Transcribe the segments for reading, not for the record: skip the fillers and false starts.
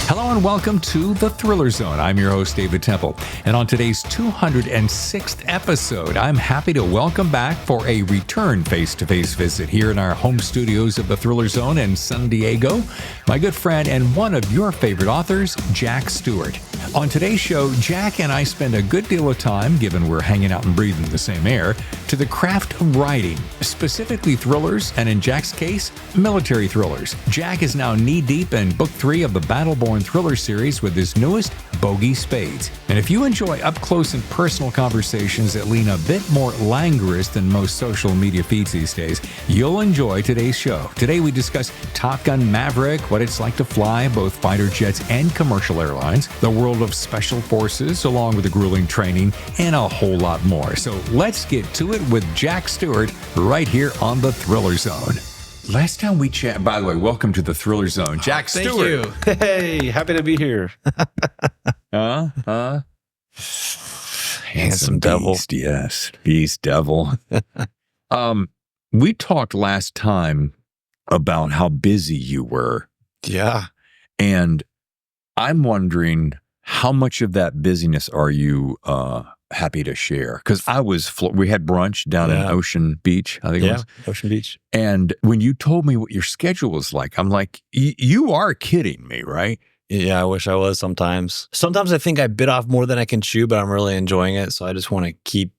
Hello and welcome to The Thriller Zone. I'm your host, David Temple. And on today's 206th episode, I'm happy to welcome back for a return face-to-face visit here in our home studios of The Thriller Zone in San Diego, my good friend and one of your favorite authors, Jack Stewart. On today's show, Jack and I spend a good deal of time, given we're hanging out and breathing the same air, to the craft of writing, specifically thrillers, and in Jack's case, military thrillers. Jack is now knee-deep in Book 3 of the Battleborn thriller series with his newest, Bogey Spades. And if you enjoy up-close and personal conversations that lean a bit more languorous than most social media feeds these days, you'll enjoy today's show. Today we discuss Top Gun Maverick, what it's like to fly both fighter jets and commercial airlines, the world of special forces, along with the grueling training, and a whole lot more. So let's get to it with Jack Stewart right here on The Thriller Zone. Last time we chat, by the way, welcome to The Thriller Zone. Jack Stewart. Thank you. Hey, happy to be here. Handsome devil. Beast, yes. Beast devil. We talked last time about how busy you were. Yeah. And I'm wondering, how much of that busyness are you happy to share? Because we had brunch down in Ocean Beach, I think it was. Ocean Beach. And when you told me what your schedule was like, I'm like, you are kidding me, right? Yeah, I wish I was sometimes. Sometimes I think I bit off more than I can chew, but I'm really enjoying it. So I just want to keep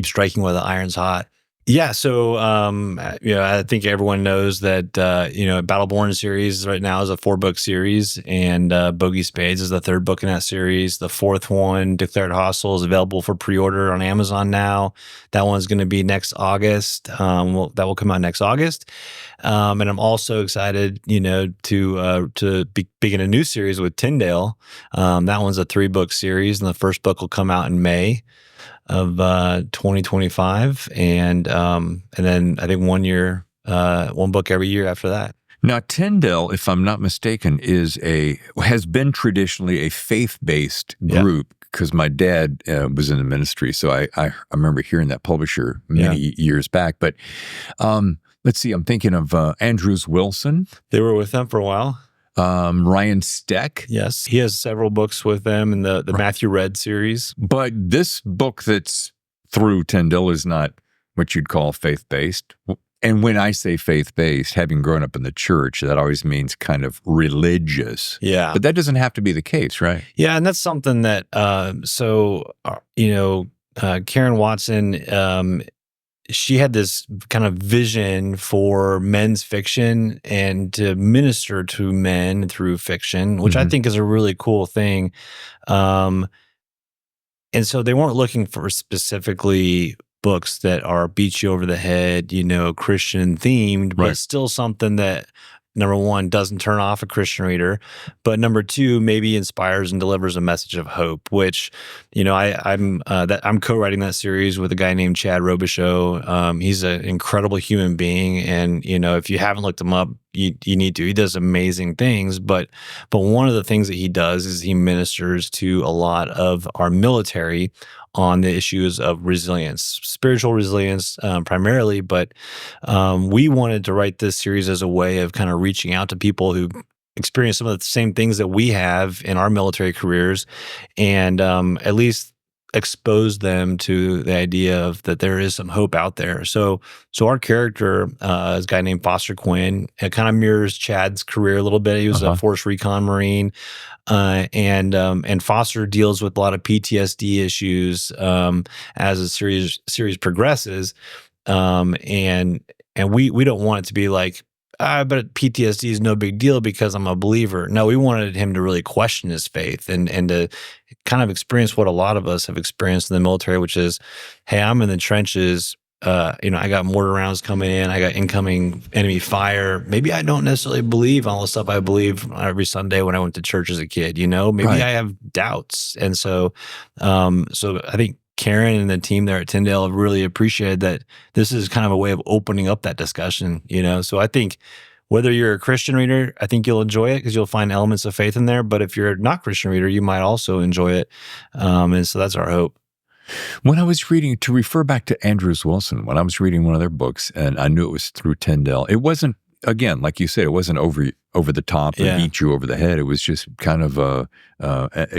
striking while the iron's hot. Yeah, so I think everyone knows that Battleborn series right now is a 4-book series, and Bogey Spades is the 3rd book in that series. The 4th one, Declared Hostile, is available for pre-order on Amazon now. That one's going to be next August. That will come out next August. And I'm also excited, to begin a new series with Tyndale. That one's a 3-book series, and the first book will come out in May of 2025, and then I think 1 year, 1 book every year after that. Now, Tyndale, if I'm not mistaken, has been traditionally a faith-based group, because my dad was in the ministry, so I remember hearing that publisher many years back. But let's see, I'm thinking of Andrews Wilson. They were with them for a while. Ryan Steck. Yes, he has several books with them in the Matthew Red series. But this book that's through Tyndale is not what you'd call faith-based. And when I say faith-based, having grown up in the church, that always means kind of religious. Yeah. But that doesn't have to be the case, right? Yeah, and that's something that, Karen Watson, she had this kind of vision for men's fiction and to minister to men through fiction, which I think is a really cool thing. And so they weren't looking for specifically books that are beat you over the head, Christian themed, but still something that, number one, doesn't turn off a Christian reader, but number two, maybe inspires and delivers a message of hope, which, I'm co-writing that series with a guy named Chad Robichaux. He's an incredible human being. And, if you haven't looked him up, you need to. He does amazing things, but one of the things that he does is he ministers to a lot of our military on the issues of resilience, spiritual resilience primarily, but we wanted to write this series as a way of kind of reaching out to people who experience some of the same things that we have in our military careers, and at least expose them to the idea of that there is some hope out there. So our character is a guy named Foster Quinn. It kind of mirrors Chad's career a little bit. He was a Force Recon Marine. And Foster deals with a lot of PTSD issues as the series progresses, and we don't want it to be like, but PTSD is no big deal because I'm a believer. No, we wanted him to really question his faith and to kind of experience what a lot of us have experienced in the military, which is, hey, I'm in the trenches. I got mortar rounds coming in. I got incoming enemy fire. Maybe I don't necessarily believe all the stuff I believe every Sunday when I went to church as a kid. Maybe I have doubts, and so I think Karen and the team there at Tyndale have really appreciated that this is kind of a way of opening up that discussion. So I think whether you're a Christian reader, I think you'll enjoy it because you'll find elements of faith in there. But if you're not a Christian reader, you might also enjoy it, and so that's our hope. When I was reading, to refer back to Andrews Wilson, when I was reading one of their books, and I knew it was through Tyndale, it wasn't again, like you said, it wasn't over the top and beat you over the head. It was just kind of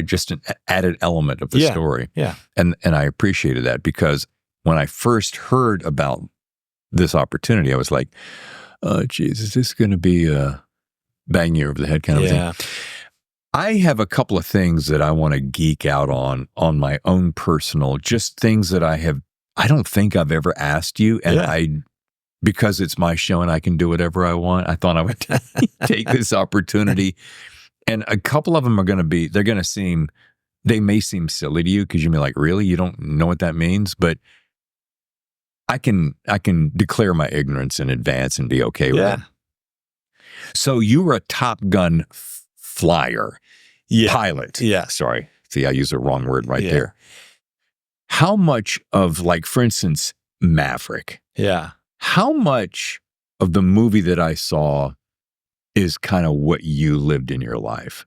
just an added element of the story. Yeah. And I appreciated that, because when I first heard about this opportunity, I was like, oh, geez, is this going to be a bang you over the head kind of thing? I have a couple of things that I want to geek out on my own personal, just things that I don't think I've ever asked you. And because it's my show and I can do whatever I want, I thought I would take this opportunity. And a couple of them are going to they may seem silly to you, because you'll be like, really? You don't know what that means? But I can declare my ignorance in advance and be okay with it. So you were a Top Gun flyer, pilot. Yeah. Sorry. See, I used the wrong word there. How much of, like, for instance, Maverick? Yeah. How much of the movie that I saw is kind of what you lived in your life?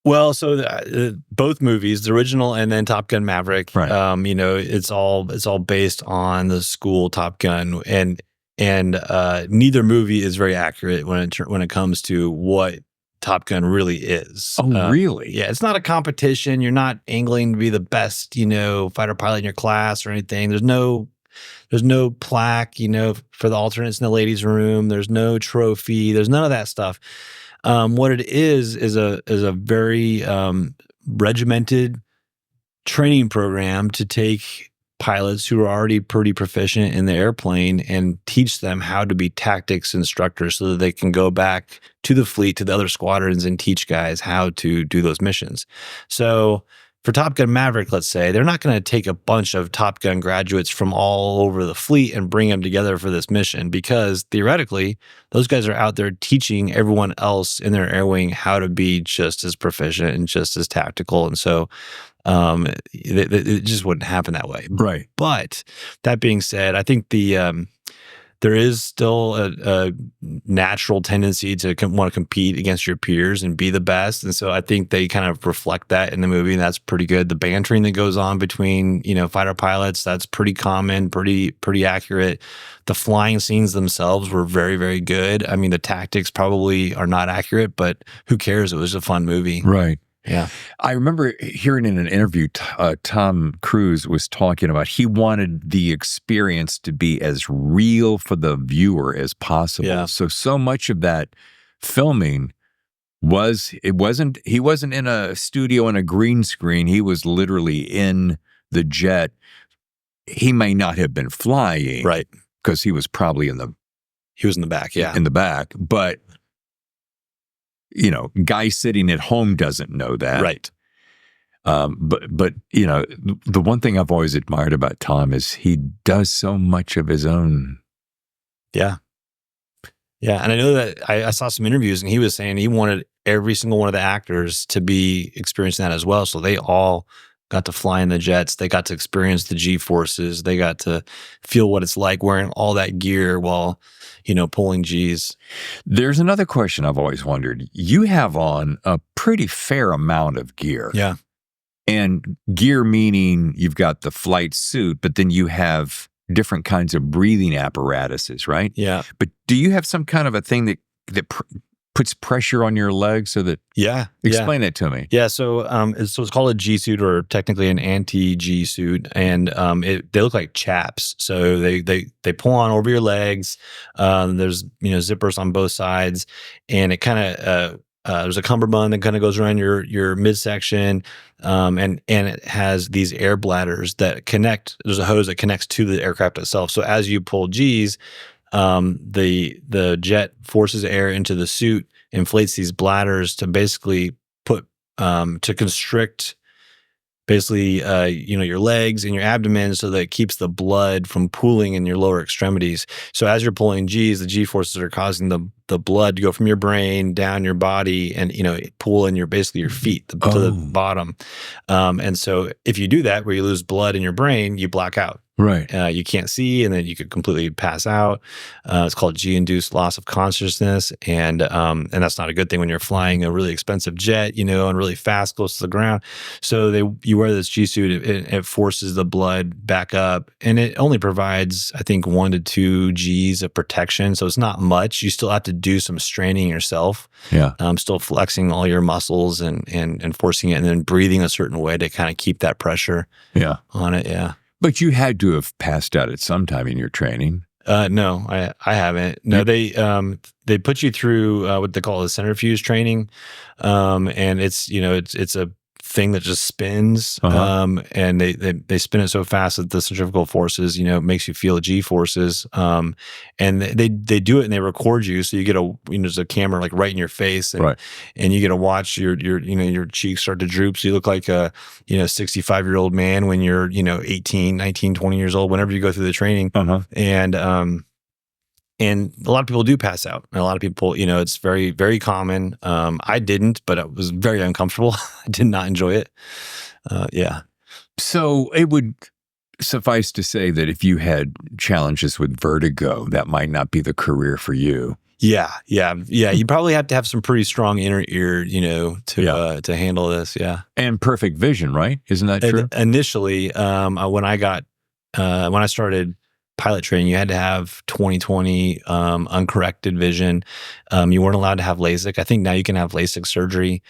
Well, so both movies, the original and then Top Gun Maverick, right. It's all based on the school Top Gun, and neither movie is very accurate when it comes to what Top Gun really is. Oh, really? Yeah, it's not a competition. You're not angling to be the best, fighter pilot in your class or anything. There's no plaque, for the alternates in the ladies' room. There's no trophy. There's none of that stuff. What it is a very regimented training program to take pilots who are already pretty proficient in the airplane and teach them how to be tactics instructors, so that they can go back to the fleet, to the other squadrons, and teach guys how to do those missions. So for Top Gun Maverick, let's say, they're not going to take a bunch of Top Gun graduates from all over the fleet and bring them together for this mission, because theoretically, those guys are out there teaching everyone else in their air wing how to be just as proficient and just as tactical. And so it just wouldn't happen that way. Right. But that being said, I think there is still a natural tendency to want to compete against your peers and be the best. And so I think they kind of reflect that in the movie, and that's pretty good. The bantering that goes on between, fighter pilots, that's pretty common, pretty accurate. The flying scenes themselves were very, very good. I mean, the tactics probably are not accurate, but who cares? It was a fun movie. Right. Yeah. I remember hearing in an interview, Tom Cruise was talking about he wanted the experience to be as real for the viewer as possible. Yeah. So much of that filming he wasn't in a studio and a green screen. He was literally in the jet. He may not have been flying. Right. Because he was probably he was in the back. Yeah. In the back. But guy sitting at home doesn't know that. Right. But the one thing I've always admired about Tom is he does so much of his own. Yeah. Yeah. And I know that I saw some interviews, and he was saying he wanted every single one of the actors to be experiencing that as well. So they all got to fly in the jets. They got to experience the G-forces. They got to feel what it's like wearing all that gear while, pulling G's. There's another question I've always wondered. You have on a pretty fair amount of gear. Yeah. And gear meaning you've got the flight suit, but then you have different kinds of breathing apparatuses, right? Yeah. But do you have some kind of a thing that puts pressure on your legs so that... Yeah. Explain that to me. Yeah. So it's called a G suit, or technically an anti-G suit. And they look like chaps. So they pull on over your legs. There's, zippers on both sides, and it kind of, there's a cummerbund that kind of goes around your midsection. And it has these air bladders that connect. There's a hose that connects to the aircraft itself. So as you pull G's, the jet forces air into the suit, inflates these bladders to basically to constrict basically your legs and your abdomen, so that it keeps the blood from pooling in your lower extremities. So as you're pulling G's, the G forces are causing the blood to go from your brain down your body and pool in your feet to the bottom. And so if you do that, where you lose blood in your brain, you black out. Right. You can't see, and then you could completely pass out. It's called G-induced loss of consciousness, and that's not a good thing when you're flying a really expensive jet, and really fast, close to the ground. So you wear this G suit, it forces the blood back up, and it only provides, I think, 1 to 2 Gs of protection. So it's not much. You still have to do some straining yourself. Yeah. Still flexing all your muscles and forcing it, and then breathing a certain way to kind of keep that pressure. Yeah. On it. Yeah. But you had to have passed out at some time in your training. No, I haven't. No, they put you through what they call the centrifuge training, and it's a thing that just spins, and they spin it so fast that the centrifugal forces, makes you feel G forces, and they do it and they record you, so you get there's a camera like right in your face, and you get to watch your cheeks start to droop, so you look like a 65-year-old man when you're 18, 19, 20 years old, whenever you go through the training, and a lot of people do pass out. And a lot of people, it's very, very common. I didn't, but it was very uncomfortable. I did not enjoy it. Yeah. So it would suffice to say that if you had challenges with vertigo, that might not be the career for you. Yeah. You probably have to have some pretty strong inner ear, to handle this. Yeah. And perfect vision, right? Isn't that true? Initially, when I started pilot training, you had to have 20/20 uncorrected vision. You weren't allowed to have LASIK. I think now you can have LASIK surgery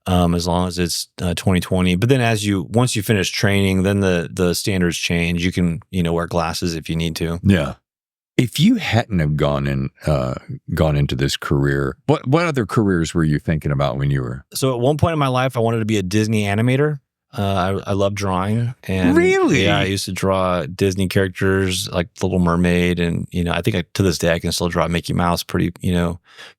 as long as it's 20/20. But then once you finish training, then the standards change. You can wear glasses if you need to. Yeah. If you hadn't have gone into this career, what other careers were you thinking about when you were? So at one point in my life, I wanted to be a Disney animator. I love drawing, and really, I used to draw Disney characters like The Little Mermaid, and I think to this day I can still draw Mickey Mouse pretty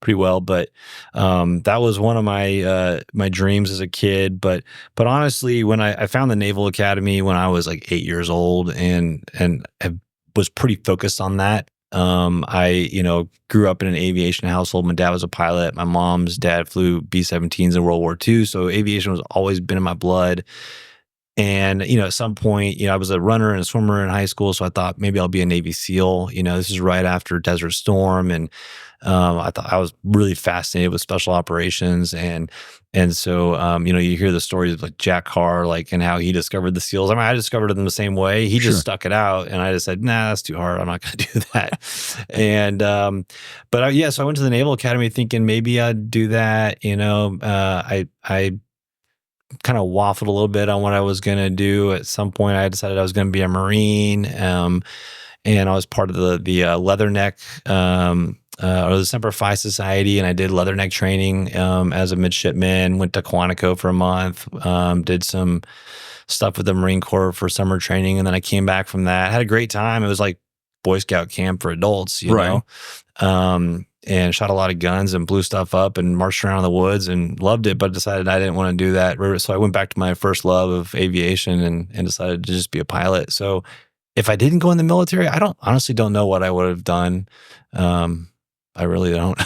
well. But that was one of my dreams as a kid. But honestly, when I found the Naval Academy when I was like 8 years old, and I was pretty focused on that. I grew up in an aviation household. My dad was a pilot. My mom's dad flew B-17s in World War II. So aviation was always been in my blood. And, at some point, I was a runner and a swimmer in high school. So I thought maybe I'll be a Navy SEAL. This is right after Desert Storm. And I thought I was really fascinated with special operations. And so, you hear the stories of like Jack Carr, and how he discovered the SEALs. I mean, I discovered them the same way. He just stuck it out. And I just said, nah, that's too hard. I'm not going to do that. And, so I went to the Naval Academy thinking maybe I'd do that. I kind of waffled a little bit on what I was going to do. At some point, I decided I was going to be a Marine. And I was part of the Leatherneck, or the Semper Fi Society, and I did leatherneck training as a midshipman. Went to Quantico for a month, did some stuff with the Marine Corps for summer training, and then I came back from that. Had a great time. It was like Boy Scout camp for adults, you know, and shot a lot of guns and blew stuff up and marched around in the woods and loved it, but decided I didn't want to do that. So I went back to my first love of aviation and decided to just be a pilot. So if I didn't go in the military, I honestly don't know what I would have done. I really don't.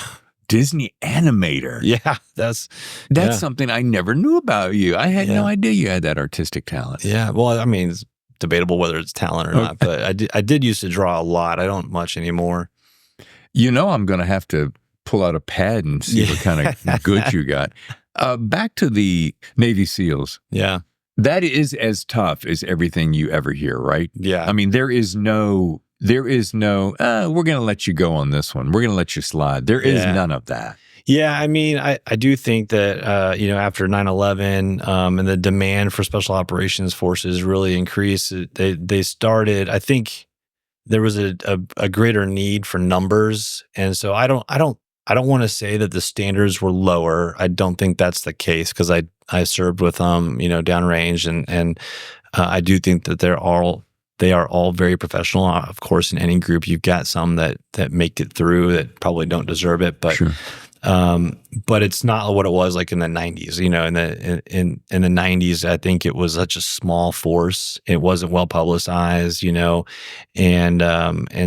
Disney animator. Yeah, that's something I never knew about you. I had no idea you had that artistic talent. Yeah, well, I mean, it's debatable whether it's talent or not, but I did used to draw a lot. I don't much anymore. I'm going to have to pull out a pad and see what kind of goods you got. Back to the Navy SEALs. Yeah. That is as tough as everything you ever hear, right? Yeah. I mean, there is no, we're going to let you go on this one. We're going to let you slide. There is none of that. Yeah, I mean, I do think that, after 9/11 and the demand for special operations forces really increased, they started, I think there was a greater need for numbers. And so I don't want to say that the standards were lower. I don't think that's the case because I served with them, downrange, and I do think that they are all very professional. Of course, in any group, you've got some that make it through that probably don't deserve it, but sure. But it's not what it was like in the 90s. In the 90s, I think it was such a small force. It wasn't well publicized, and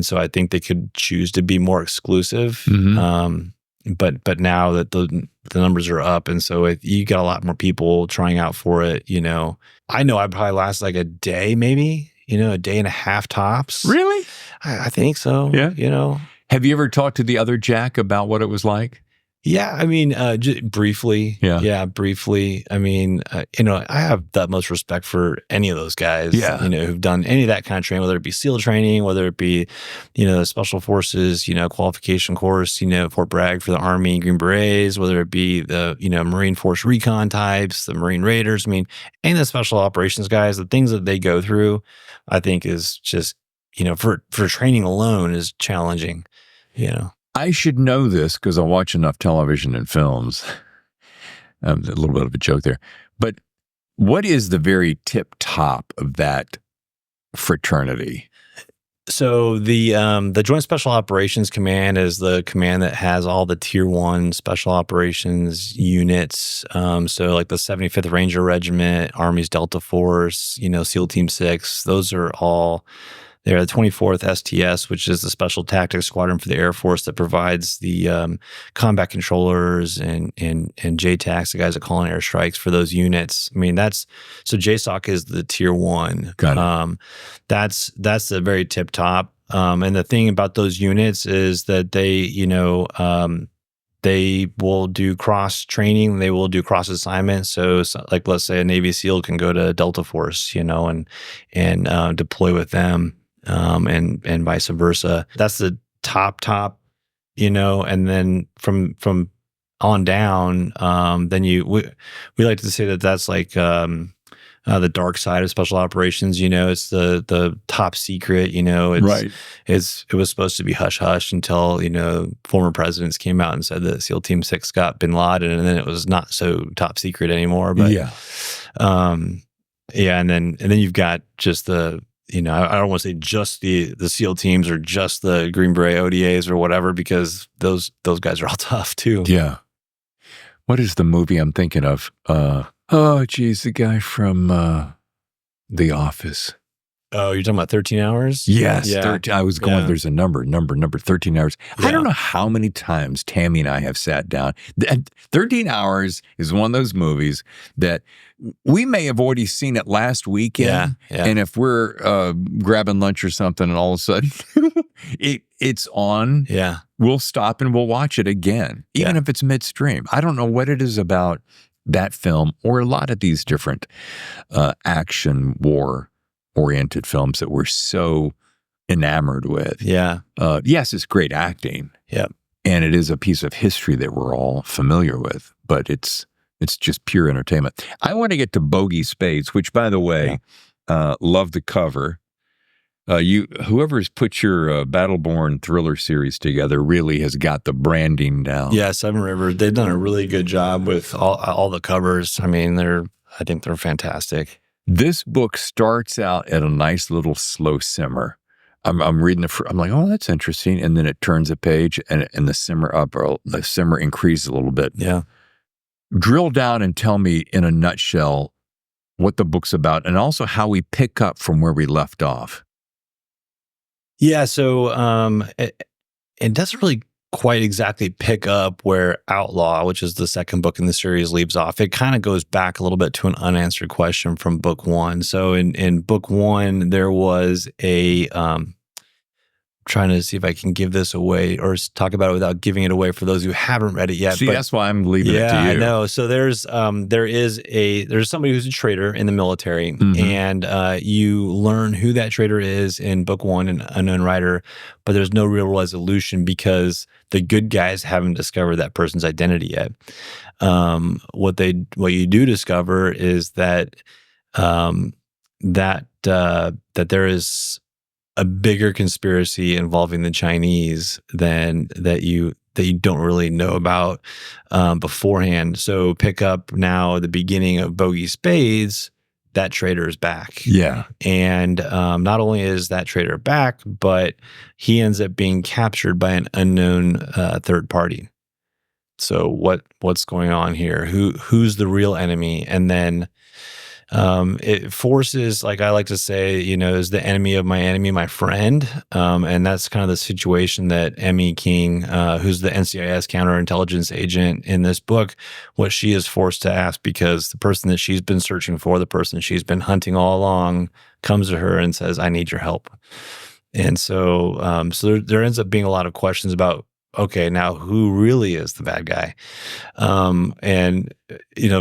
so I think they could choose to be more exclusive. Mm-hmm. But now that the numbers are up, and so you got a lot more people trying out for it, I know I probably last like a day, maybe. a day and a half tops. Really? I think so. Yeah. Have you ever talked to the other Jack about what it was like? Yeah, I mean, briefly. Yeah. Briefly. I mean, I have the utmost respect for any of those guys, who've done any of that kind of training, whether it be SEAL training, whether it be, the Special Forces, qualification course, Fort Bragg for the Army, Green Berets, whether it be the, Marine Force Recon types, the Marine Raiders. I mean, any of the Special Operations guys, the things that they go through, I think is just, for training alone is challenging, I should know this because I watch enough television and films. A little bit of a joke there. But what is the very tip top of that fraternity? So the Joint Special Operations Command is the command that has all the Tier 1 Special Operations units. So like the 75th Ranger Regiment, Army's Delta Force, SEAL Team 6, those are all... They're the 24th STS, which is the Special Tactics Squadron for the Air Force that provides the combat controllers and JTACs, the guys that call in airstrikes for those units. I mean, so JSOC is the Tier 1. Got it. That's the very tip top. And the thing about those units is that they will do cross training. They will do cross assignments. So like, let's say a Navy SEAL can go to Delta Force, and deploy with them. And vice versa. That's the top, and then from on down, then we like to say that that's like the dark side of special operations. It's the top secret. Right. It was supposed to be hush hush until former presidents came out and said that SEAL Team 6 got Bin Laden, and then it was not so top secret anymore. But and then you've got just the. I don't want to say just the SEAL teams or just the Green Beret ODAs or whatever, because those guys are all tough too. Yeah. What is the movie I'm thinking of? The guy from The Office. Oh, you're talking about 13 Hours? Yes. Yeah. 13, I was going, there's a number 13 hours. Yeah. I don't know how many times Tammy and I have sat down. 13 Hours is one of those movies that we may have already seen it last weekend. Yeah. And if we're grabbing lunch or something and all of a sudden it's on, we'll stop and we'll watch it again, even if it's midstream. I don't know what it is about that film or a lot of these different action war-oriented films that we're so enamored with. Yeah. Yes, it's great acting. Yeah. And it is a piece of history that we're all familiar with, but it's just pure entertainment. I want to get to Bogey Spades, which, by the way, love the cover. Whoever's put your Battleborn thriller series together really has got the branding down. Yeah, Seven Rivers. They've done a really good job with all the covers. I mean, I think they're fantastic. This book starts out at a nice little slow simmer. I'm reading I'm like, oh, that's interesting, and then it turns a page, and the simmer increases a little bit. Yeah. Drill down and tell me in a nutshell what the book's about, and also how we pick up from where we left off. Yeah, so it doesn't really quite exactly pick up where Outlaw, which is the second book in the series, leaves off. It kind of goes back a little bit to an unanswered question from book one. So in book one, there was trying to see if I can give this away or talk about it without giving it away for those who haven't read it yet. See, that's why I'm leaving it to you. Yeah, I know. So there's somebody who's a traitor in the military, and you learn who that traitor is in book one, an unknown rider, but there's no real resolution because the good guys haven't discovered that person's identity yet. What you do discover is that that there is a bigger conspiracy involving the Chinese than that you don't really know about beforehand. So pick up now at the beginning of Bogey Spades, that traitor is back. Yeah. And not only is that traitor back, but he ends up being captured by an unknown third party. So what's going on here? Who's the real enemy? And then It forces, like I like to say, is the enemy of my enemy my friend? And that's kind of the situation that Emmy King, who's the NCIS counterintelligence agent in this book, what she is forced to ask, because the person that she's been searching for, the person she's been hunting all along, comes to her and says, "I need your help." And so there ends up being a lot of questions about, okay, now who really is the bad guy? And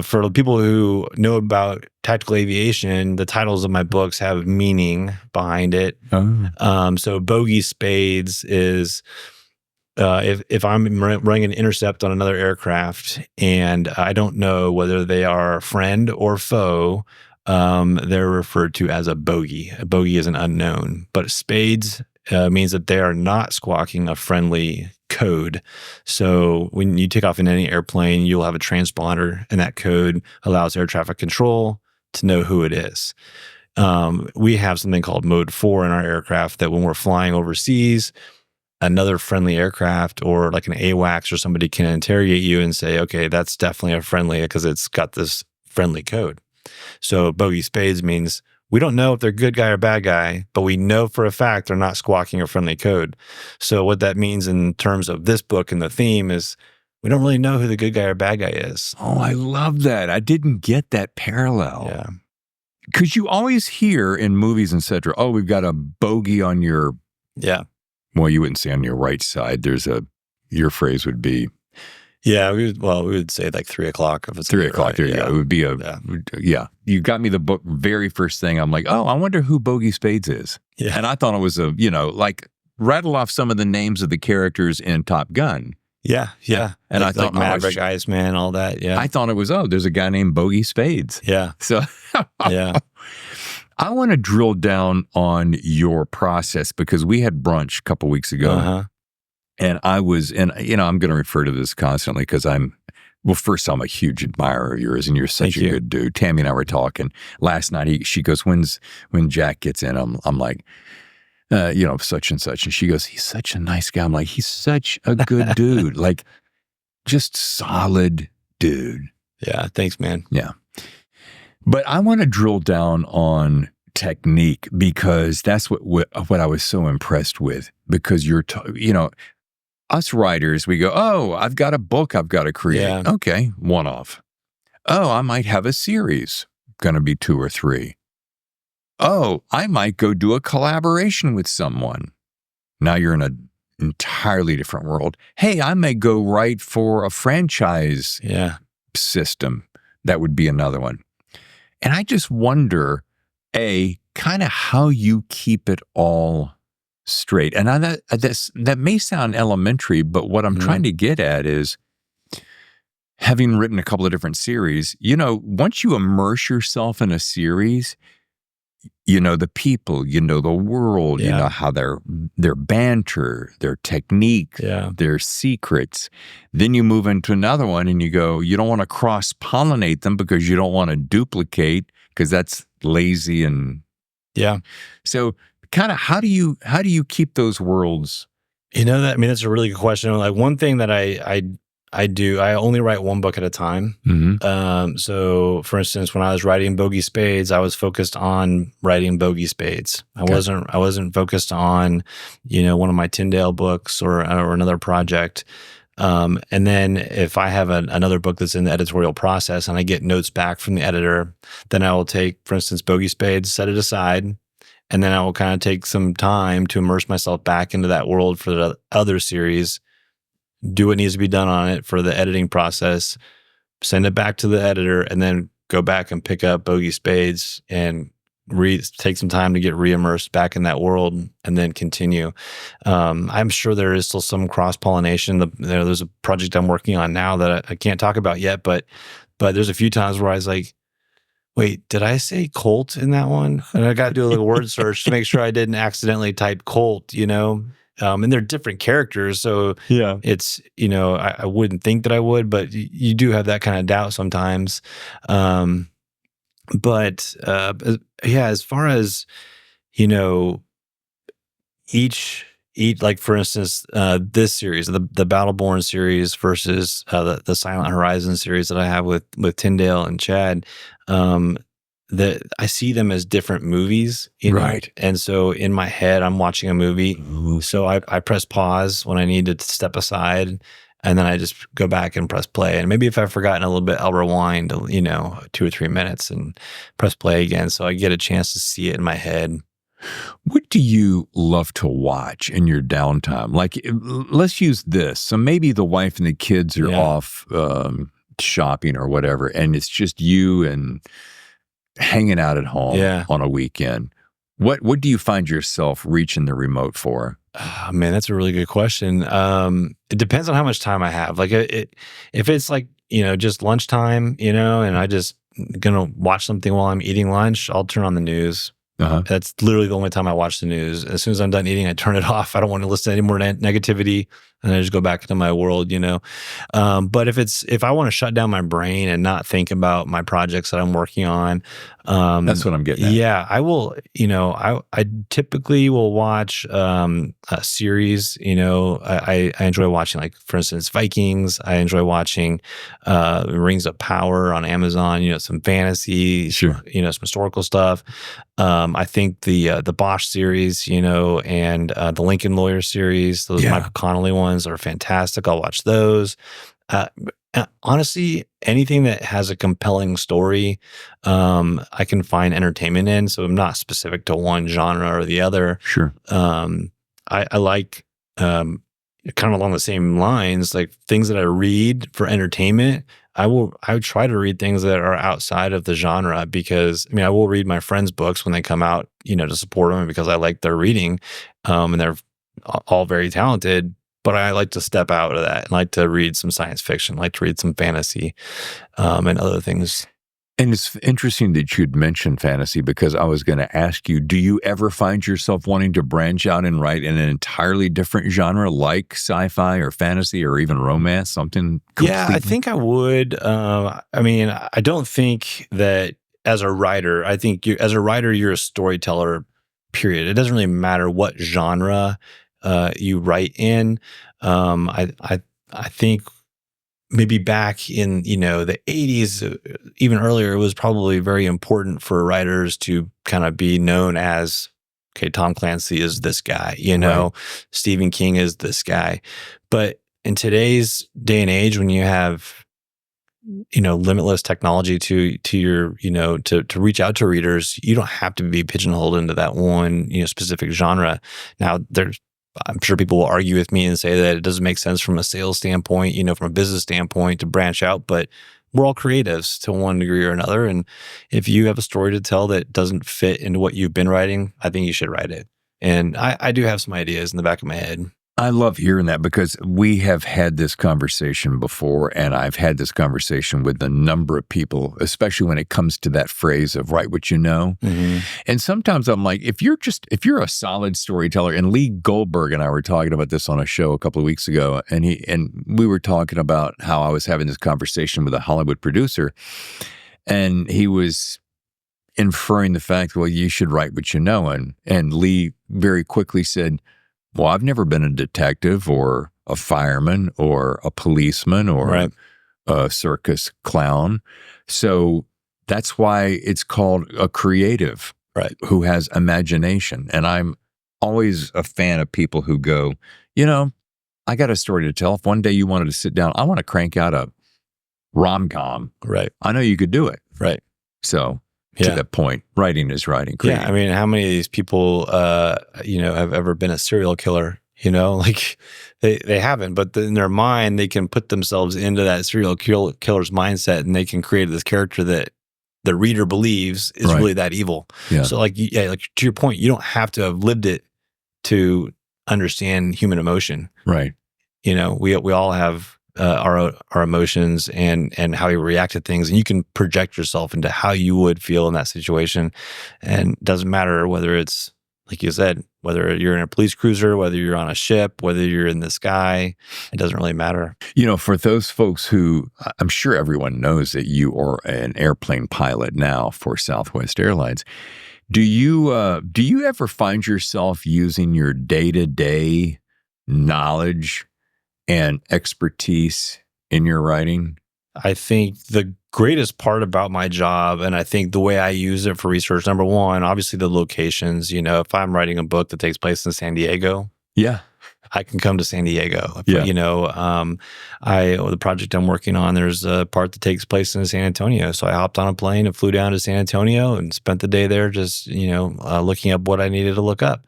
for the people who know about tactical aviation, the titles of my books have meaning behind it. So Bogey Spades is if I'm running an intercept on another aircraft and I don't know whether they are friend or foe, they're referred to as a bogey. A bogey is an unknown, but spades means that they are not squawking a friendly code. So when you take off in any airplane, you'll have a transponder, and that code allows air traffic control to know who it is. We have something called Mode 4 in our aircraft that when we're flying overseas, another friendly aircraft or like an AWACS or somebody can interrogate you and say, okay, that's definitely a friendly because it's got this friendly code. So Bogey Spades means we don't know if they're good guy or bad guy, but we know for a fact they're not squawking a friendly code. So what that means in terms of this book and the theme is we don't really know who the good guy or bad guy is. Oh, I love that. I didn't get that parallel. Yeah. Because you always hear in movies, etc., oh, we've got a bogey on your... Yeah. Well, you wouldn't say on your right side. Your phrase would be... Yeah, we would say like 3 o'clock. If it's 3 o'clock, right. there you go. It would be You got me the book very first thing. I'm like, oh, I wonder who Bogey Spades is. Yeah. And I thought it was like rattle off some of the names of the characters in Top Gun. Yeah. And I thought, Maverick, Iceman, all that. Yeah. I thought it was, there's a guy named Bogey Spades. Yeah. So yeah. I want to drill down on your process because we had brunch a couple weeks ago. Uh-huh. And I'm going to refer to this constantly because first, I'm a huge admirer of yours and you're such a good dude. Tammy and I were talking last night. She goes, when Jack gets in, I'm like, such and such. And she goes, he's such a nice guy. I'm like, he's such a good dude. Like, just solid dude. Yeah. Thanks, man. Yeah. But I want to drill down on technique because that's what I was so impressed with because us writers, we go, oh, I've got a book I've got to create. Yeah. Okay, one off. Oh, I might have a series, going to be 2 or 3. Oh, I might go do a collaboration with someone. Now you're in an entirely different world. Hey, I may go write for a franchise system. That would be another one. And I just wonder, kind of how you keep it all straight. And that may sound elementary, but what I'm trying to get at is, having written a couple of different series, once you immerse yourself in a series, the people, the world, how their banter, their technique, their secrets. Then you move into another one and you go, you don't want to cross-pollinate them because you don't want to duplicate because that's lazy and... Yeah. So kind of how do you keep those worlds? That's a really good question. Like one thing that I do, I only write one book at a time. Mm-hmm. So for instance, when I was writing Bogey Spades, I was focused on writing Bogey Spades. I wasn't focused on, one of my Tyndale books or another project. And then if I have another book that's in the editorial process and I get notes back from the editor, then I will take, for instance, Bogey Spades, set it aside, and then I will kind of take some time to immerse myself back into that world for the other series, do what needs to be done on it for the editing process, send it back to the editor, and then go back and pick up Bogey Spades and take some time to get re-immersed back in that world and then continue. I'm sure there is still some cross-pollination. There's a project I'm working on now that I can't talk about yet, but there's a few times where I was like, wait, did I say Colt in that one? And I got to do a little word search to make sure I didn't accidentally type Colt, and they're different characters. So it's, I wouldn't think that I would, but you do have that kind of doubt sometimes. But as far as, each like for instance, this series, the Battleborn series versus the Silent Horizon series that I have with Tyndale and Chad, I see them as different movies, you know? Right. And so in my head, I'm watching a movie. Ooh. So I press pause when I need to step aside, and then I just go back and press play. And maybe if I've forgotten a little bit, I'll rewind, 2 or 3 minutes and press play again. So I get a chance to see it in my head. What do you love to watch in your downtime? Like, let's use this. So maybe the wife and the kids are off shopping or whatever, and it's just you and hanging out at home on a weekend. What do you find yourself reaching the remote for? Oh, man, that's a really good question. It depends on how much time I have. Like if it's like, just lunchtime, and I just gonna watch something while I'm eating lunch, I'll turn on the news. That's literally the only time I watch the news. As soon as I'm done eating, I turn it off. I don't want to listen to any more negativity, and I just go back into my world, But if I want to shut down my brain and not think about my projects that I'm working on, that's what I'm getting at. Yeah, I will. I typically will watch a series. I enjoy watching, like, for instance, Vikings. I enjoy watching Rings of Power on Amazon. Some fantasy, some historical stuff. I think the Bosch series, and the Lincoln Lawyer series, those Michael Connelly ones are fantastic. I'll watch those. Honestly, anything that has a compelling story, I can find entertainment in. So I'm not specific to one genre or the other. Sure. I like, kind of along the same lines, like things that I read for entertainment. I would try to read things that are outside of the genre, because I will read my friends' books when they come out, to support them, because I like their reading, and they're all very talented. But I like to step out of that and like to read some science fiction, like to read some fantasy, and other things. And it's interesting that you'd mentioned fantasy, because I was going to ask you, do you ever find yourself wanting to branch out and write in an entirely different genre, like sci-fi or fantasy or even romance, something completely? Yeah, I think I would. I don't think that as a writer, as a writer, you're a storyteller, period. It doesn't really matter what genre you write in. I think maybe back in the 80s, even earlier, it was probably very important for writers to kind of be known as, okay, Tom Clancy is this guy, Right. Stephen King is this guy. But in today's day and age, when you have limitless technology to your, to reach out to readers, you don't have to be pigeonholed into that one, specific genre. Now, I'm sure people will argue with me and say that it doesn't make sense from a sales standpoint, from a business standpoint, to branch out, but we're all creatives to one degree or another. And if you have a story to tell that doesn't fit into what you've been writing, I think you should write it. And I do have some ideas in the back of my head. I love hearing that, because we have had this conversation before, and I've had this conversation with a number of people, especially when it comes to that phrase of write what you know. Mm-hmm. And sometimes I'm like, if you're a solid storyteller, and Lee Goldberg and I were talking about this on a show a couple of weeks ago, and we were talking about how I was having this conversation with a Hollywood producer, and he was inferring the fact, well, you should write what you know. And Lee very quickly said, well, I've never been a detective or a fireman or a policeman or a circus clown. So that's why it's called a creative, who has imagination. And I'm always a fan of people who go, I got a story to tell. If one day you wanted to sit down, I want to crank out a rom-com. Right. I know you could do it. Right. So to that point, writing is writing. Creating. Yeah, how many of these people, have ever been a serial killer? Like they haven't, but in their mind, they can put themselves into that serial killer's mindset, and they can create this character that the reader believes is really that evil. Yeah. So, like to your point, you don't have to have lived it to understand human emotion. Right. We all have our emotions and how you react to things, and you can project yourself into how you would feel in that situation. And it doesn't matter whether it's, like you said, whether you're in a police cruiser, whether you're on a ship, whether you're in the sky, it doesn't really matter. For those folks who, I'm sure everyone knows that you are an airplane pilot now for Southwest Airlines. Do you ever find yourself using your day-to-day knowledge and expertise in your writing? I think the greatest part about my job, and I think the way I use it for research, number one, obviously the locations. If I'm writing a book that takes place in San Diego, Yeah. I can come to San Diego. Yeah. The project I'm working on, there's a part that takes place in San Antonio. So I hopped on a plane and flew down to San Antonio and spent the day there just, looking up what I needed to look up.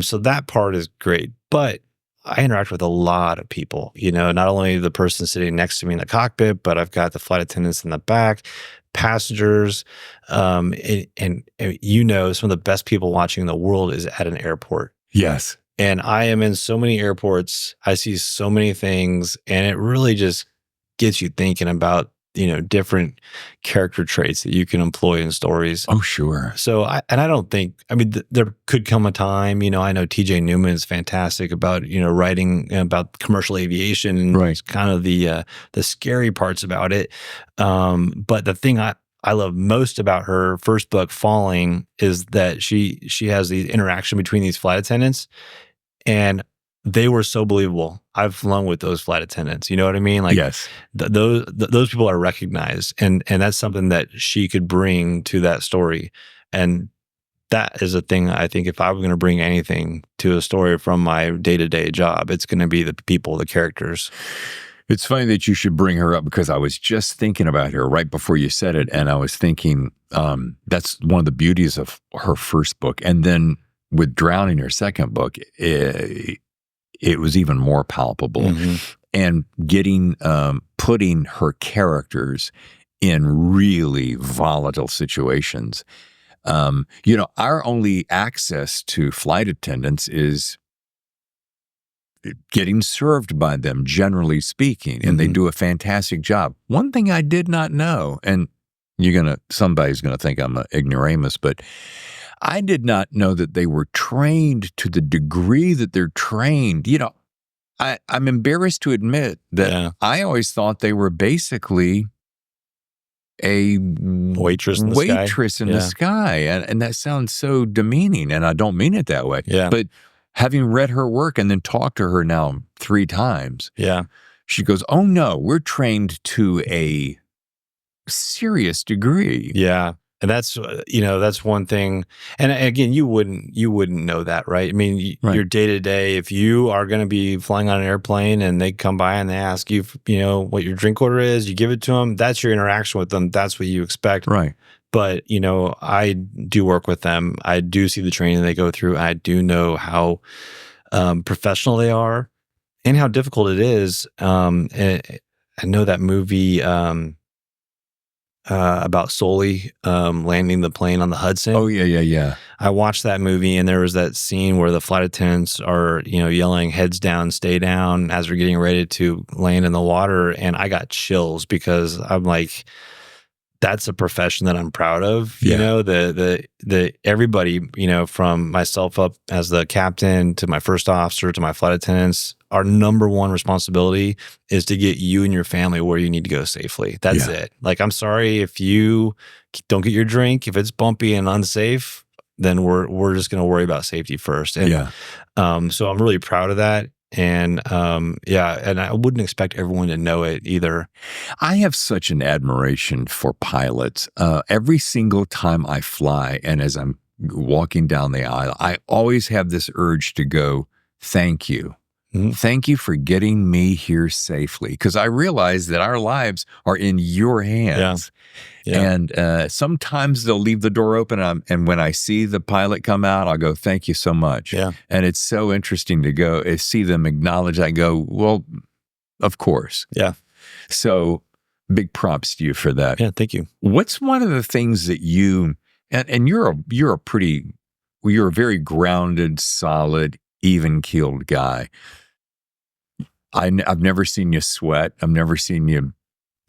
So that part is great. But I interact with a lot of people, not only the person sitting next to me in the cockpit, but I've got the flight attendants in the back, passengers, and some of the best people watching in the world is at an airport. Yes. And I am in so many airports. I see so many things, and it really just gets you thinking about, different character traits that you can employ in stories. Oh, sure. So, there could come a time, I know TJ Newman is fantastic about, writing about commercial aviation and Right. kind of the scary parts about it. But the thing I love most about her first book, Falling, is that she has the interaction between these flight attendants, and they were so believable. I've flown with those flight attendants. You know what I mean? Like, yes. Those people are recognized, and that's something that she could bring to that story. And that is a thing I think if I were going to bring anything to a story from my day-to-day job, it's going to be the people, the characters. It's funny that you should bring her up because I was just thinking about her right before you said it. And I was thinking that's one of the beauties of her first book. And then with Drowning, her second book, it was even more palpable. Mm-hmm. And putting her characters in really volatile situations. Our only access to flight attendants is getting served by them, generally speaking, and they do a fantastic job. One thing I did not know, and somebody's gonna think I'm an ignoramus, but I did not know that they were trained to the degree that they're trained. I'm embarrassed to admit that I always thought they were basically a waitress in the sky. And that sounds so demeaning, and I don't mean it that way. Yeah. But having read her work and then talked to her now 3 times, she goes, "Oh no, we're trained to a serious degree." Yeah. And that's one thing. And again, you wouldn't know that, right? I mean, your day to day, if you are going to be flying on an airplane and they come by and they ask you, what your drink order is, you give it to them. That's your interaction with them. That's what you expect. Right. But, I do work with them. I do see the training they go through. I do know how professional they are and how difficult it is. And I know that movie about Sully landing the plane on the Hudson. Oh, yeah. I watched that movie, and there was that scene where the flight attendants are, yelling "heads down, stay down" as we're getting ready to land in the water. And I got chills because I'm like, that's a profession that I'm proud of. The everybody, from myself up as the captain to my first officer to my flight attendants, our number one responsibility is to get you and your family where you need to go safely. That's it. Like, I'm sorry if you don't get your drink, if it's bumpy and unsafe, then we're just going to worry about safety first. And so I'm really proud of that. And and I wouldn't expect everyone to know it either. I have such an admiration for pilots. Every single time I fly, and as I'm walking down the aisle, I always have this urge to go, "Thank you. Mm-hmm. Thank you for getting me here safely," because I realize that our lives are in your hands. Yeah. And sometimes they'll leave the door open, and when I see the pilot come out, I'll go, "Thank you so much." Yeah. And it's so interesting to see them acknowledge. I go, "Well, of course." Yeah. So big props to you for that. Yeah, thank you. What's one of the things that and you're a very grounded, solid, even-keeled guy. I've never seen you sweat. I've never seen you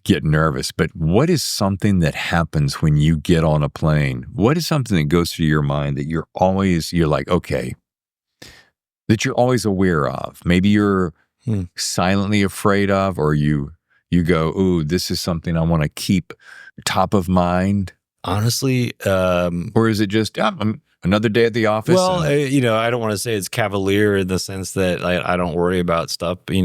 get nervous. But what is something that happens when you get on a plane? What is something that goes through your mind that you're like, okay, that you're always aware of? Maybe you're silently afraid of, or you go, "Ooh, this is something I want to keep top of mind." Honestly, or is it just another day at the office? Well, I don't want to say it's cavalier in the sense that I don't worry about stuff. But,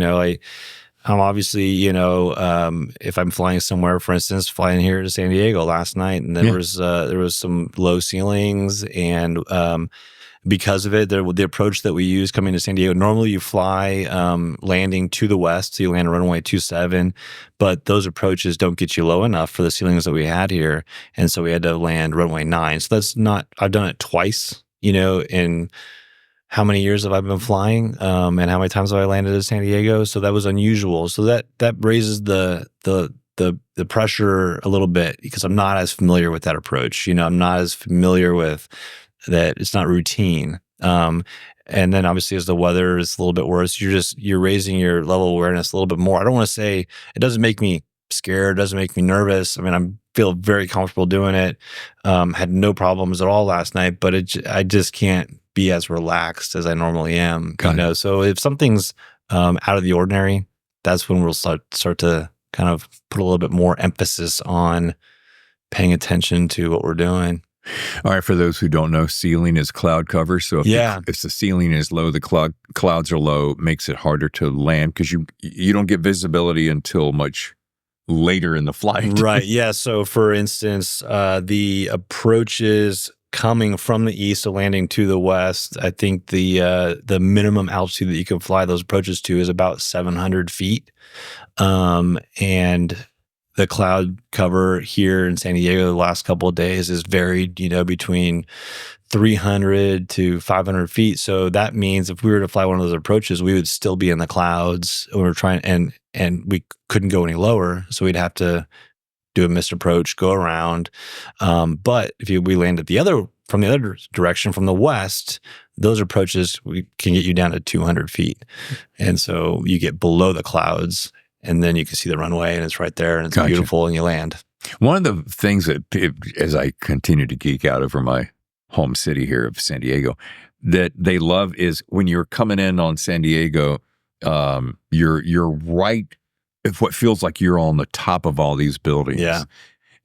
I'm obviously, if I'm flying somewhere, for instance, flying here to San Diego last night, and there was some low ceilings, and because of it, the approach that we use coming to San Diego, normally you fly landing to the west, so you land runway 27, but those approaches don't get you low enough for the ceilings that we had here, and so we had to land runway 9. So that's not, I've done it twice, in how many years have I been flying, and how many times have I landed in San Diego? So that was unusual. So that raises the pressure a little bit, because I'm not as familiar with that approach. I'm not as familiar with that. It's not routine. And then obviously as the weather is a little bit worse, you're raising your level of awareness a little bit more. I don't want to say it doesn't make me scared, doesn't make me nervous. I mean, I feel very comfortable doing it. Had no problems at all last night, but I just can't be as relaxed as I normally am. So if something's out of the ordinary, that's when we'll start to kind of put a little bit more emphasis on paying attention to what we're doing. All right, for those who don't know, ceiling is cloud cover. So if the ceiling is low, the clouds are low, it makes it harder to land, because you don't get visibility until much later in the flight. Right. Yeah. So for instance, the approaches coming from the east, so landing to the west, I think the minimum altitude that you can fly those approaches to is about 700 feet. And the cloud cover here in San Diego the last couple of days is varied, between 300 to 500 feet. So that means if we were to fly one of those approaches, we would still be in the clouds. We were trying, and we couldn't go any lower. So we'd have to do a missed approach, go around. But if we landed from the other direction, from the west, those approaches can get you down to 200 feet. And so you get below the clouds, and then you can see the runway, and it's right there, and it's beautiful, and you land. One of the things that, as I continue to geek out over my home city here of San Diego, that they love is when you're coming in on San Diego, you're right, what feels like you're on the top of all these buildings. Yeah.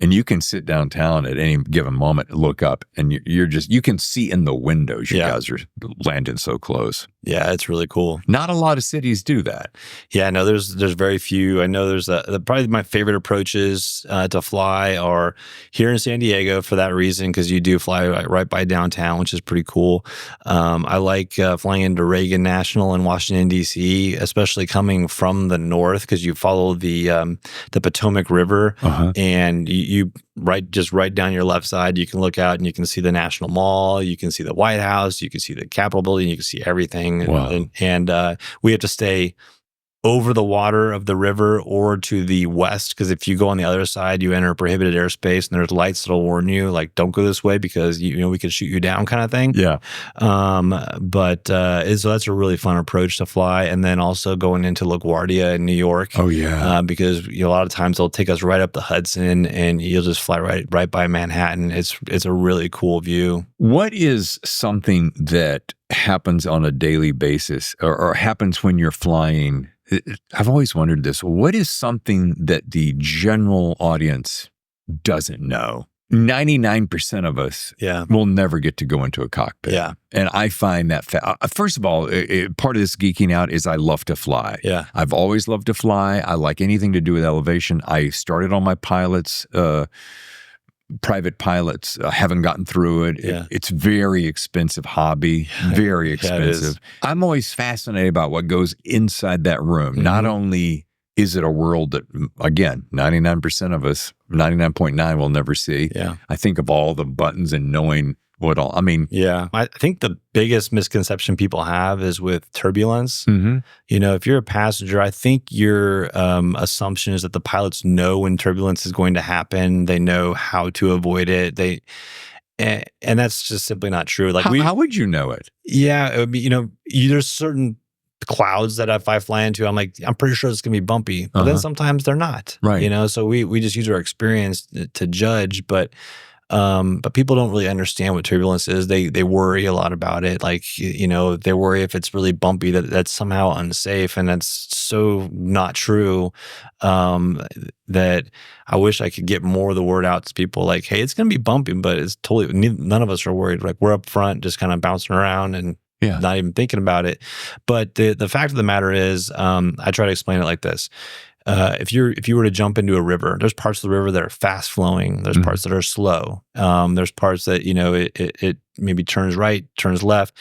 And you can sit downtown at any given moment, look up, and you can see in the windows. You guys are landing so close. Yeah, it's really cool. Not a lot of cities do that. Yeah, no, there's very few. I know there's probably my favorite approaches to fly are here in San Diego for that reason, because you do fly right by downtown, which is pretty cool. I like flying into Reagan National in Washington, D.C., especially coming from the north, because you follow the Potomac River, and you right down your left side, you can look out and you can see the National Mall, you can see the White House, you can see the Capitol building, you can see everything. Wow. And we have to stay over the water of the river or to the west, because if you go on the other side, you enter prohibited airspace, and there's lights that'll warn you, like, don't go this way because we could shoot you down, kind of thing. Yeah. So that's a really fun approach to fly. And then also going into LaGuardia in New York. Oh yeah. Because a lot of times they'll take us right up the Hudson, and you'll just fly right by Manhattan. It's a really cool view. What is something that happens on a daily basis, or happens when you're flying? I've always wondered this. What is something that the general audience doesn't know? 99% of us will never get to go into a cockpit. Yeah. And I find that, first of all, part of this geeking out is I love to fly. Yeah. I've always loved to fly. I like anything to do with elevation. I started on my private pilots, haven't gotten through it. Yeah. It's very expensive hobby, very expensive. I'm always fascinated about what goes inside that room. Mm-hmm. Not only is it a world that, again, 99% of us, 99.9 will never see. Yeah. I think of all the buttons and knowing what all, I mean. Yeah. I think the biggest misconception people have is with turbulence. Mm-hmm. If you're a passenger, I think your assumption is that the pilots know when turbulence is going to happen. They know how to avoid it. And that's just simply not true. Like, how would you know it? Yeah. It would be, there's certain clouds that if I fly into, I'm like, I'm pretty sure it's going to be bumpy. But then sometimes they're not. Right. So we just use our experience to judge. But people don't really understand what turbulence is. They worry a lot about it. Like, they worry if it's really bumpy that's somehow unsafe. And that's so not true, that I wish I could get more of the word out to people, like, hey, it's going to be bumpy, but it's totally, none of us are worried. Like, we're up front just kind of bouncing around, and not even thinking about it. But the fact of the matter is, I try to explain it like this. If you were to jump into a river, there's parts of the river that are fast flowing. There's parts that are slow. There's parts that, it maybe turns right, turns left.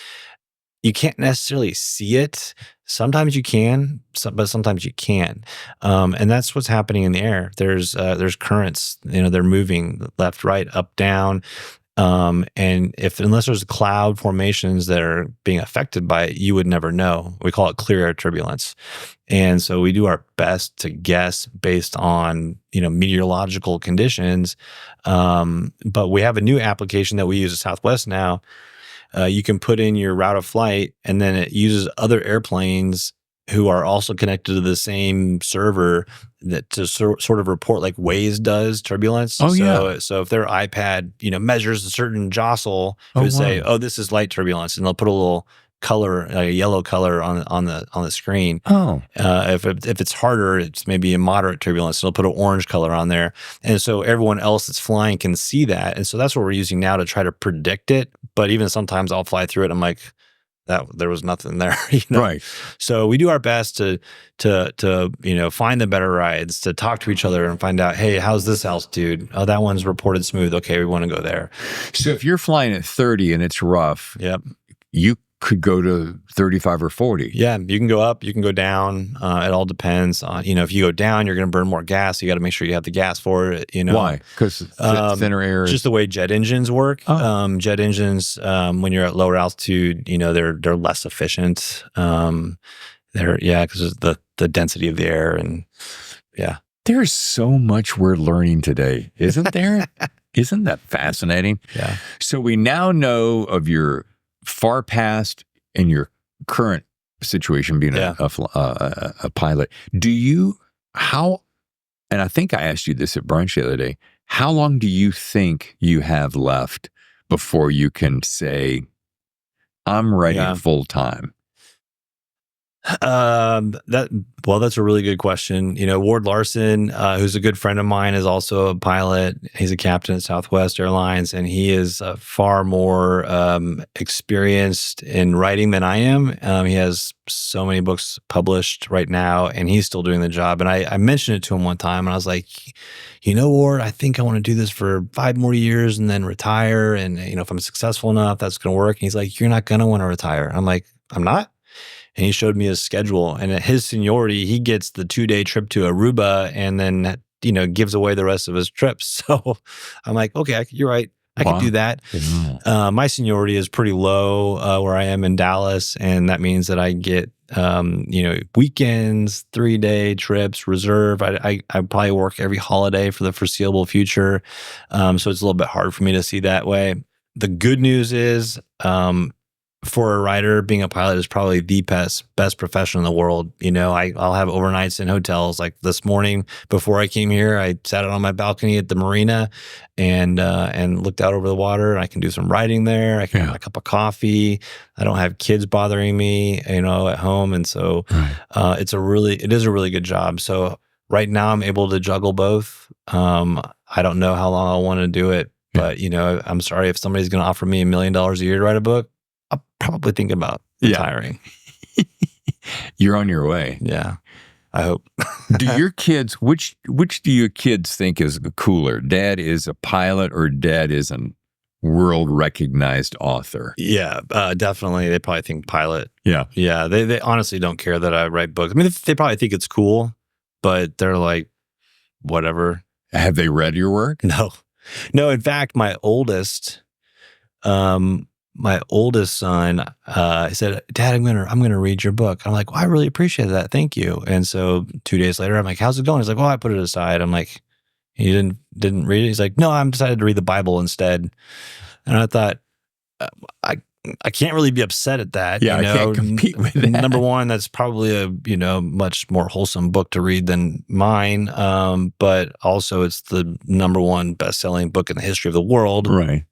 You can't necessarily see it. Sometimes you can, but sometimes you can't. And that's what's happening in the air. There's currents, they're moving left, right, up, down. And unless there's cloud formations that are being affected by it, you would never know. We call it clear air turbulence. And so we do our best to guess based on, meteorological conditions. But we have a new application that we use at Southwest now. You can put in your route of flight, and then it uses other airplanes who are also connected to the same server that to sort of report like Waze does turbulence. Oh, yeah. So if their iPad, measures a certain jostle, it would say, "Oh, this is light turbulence," and they'll put a little color, a yellow color on the screen. Oh, if it's harder, it's maybe a moderate turbulence. So they'll put an orange color on there, and so everyone else that's flying can see that. And so that's what we're using now to try to predict it. But even sometimes I'll fly through it, and I'm like, that there was nothing there, right. So we do our best to find the better rides, to talk to each other and find out, hey, how's this altitude? Oh, that one's reported smooth. Okay, we want to go there. So if you're flying at 30 and it's rough, yep, you could go to 35 or 40. Yeah, you can go up, you can go down. It all depends on, if you go down, you're going to burn more gas. You got to make sure you have the gas for it. Why? Because thinner air. Just the way jet engines work. Oh. Jet engines, when you're at lower altitude, they're less efficient. Because of the density of the air, and yeah. There's so much we're learning today, isn't there? Isn't that fascinating? Yeah. So we now know of your far past and your current situation being a pilot. And I think I asked you this at brunch the other day, how long do you think you have left before you can say, I'm ready full time? That's a really good question. Ward Larson, who's a good friend of mine, is also a pilot. He's a captain at Southwest Airlines, and he is far more experienced in writing than I am. He has so many books published right now, and he's still doing the job. And I mentioned it to him one time, and I was like, Ward, I think I want to do this for 5 more years and then retire. And, if I'm successful enough, that's going to work. And he's like, you're not going to want to retire. I'm like, I'm not. And he showed me his schedule, and at his seniority, he gets the 2-day trip to Aruba and then, gives away the rest of his trips. So I'm like, okay, you're right. I can do that. My seniority is pretty low where I am in Dallas. And that means that I get, weekends, 3-day trips, reserve. I probably work every holiday for the foreseeable future. So it's a little bit hard for me to see that way. The good news is, for a writer, being a pilot is probably the best profession in the world. I'll have overnights in hotels. Like this morning before I came here, I sat out on my balcony at the marina and looked out over the water. I can do some writing there. I can have a cup of coffee. I don't have kids bothering me, at home. And so it is a really good job. So right now I'm able to juggle both. I don't know how long I'll want to do it, but I'm sorry if somebody's going to offer me $1 million a year to write a book. I'll probably think about retiring. You're on your way. Yeah, I hope. Do your kids, which do your kids think is cooler? Dad is a pilot or dad is a world-recognized author? Yeah, definitely. They probably think pilot. Yeah. Yeah, they honestly don't care that I write books. I mean, they probably think it's cool, but they're like, whatever. Have they read your work? No. In fact, my oldest son, said, "Dad, I'm gonna read your book." I'm like, "Well, I really appreciate that. Thank you." And so 2 days later, I'm like, "How's it going?" He's like, "Well, I put it aside." I'm like, "You didn't read it?" He's like, "No, I'm decided to read the Bible instead." And I thought, I can't really be upset at that. Yeah, I can't compete with that. Number one, that's probably a much more wholesome book to read than mine. But also, it's the number one best-selling book in the history of the world. Right.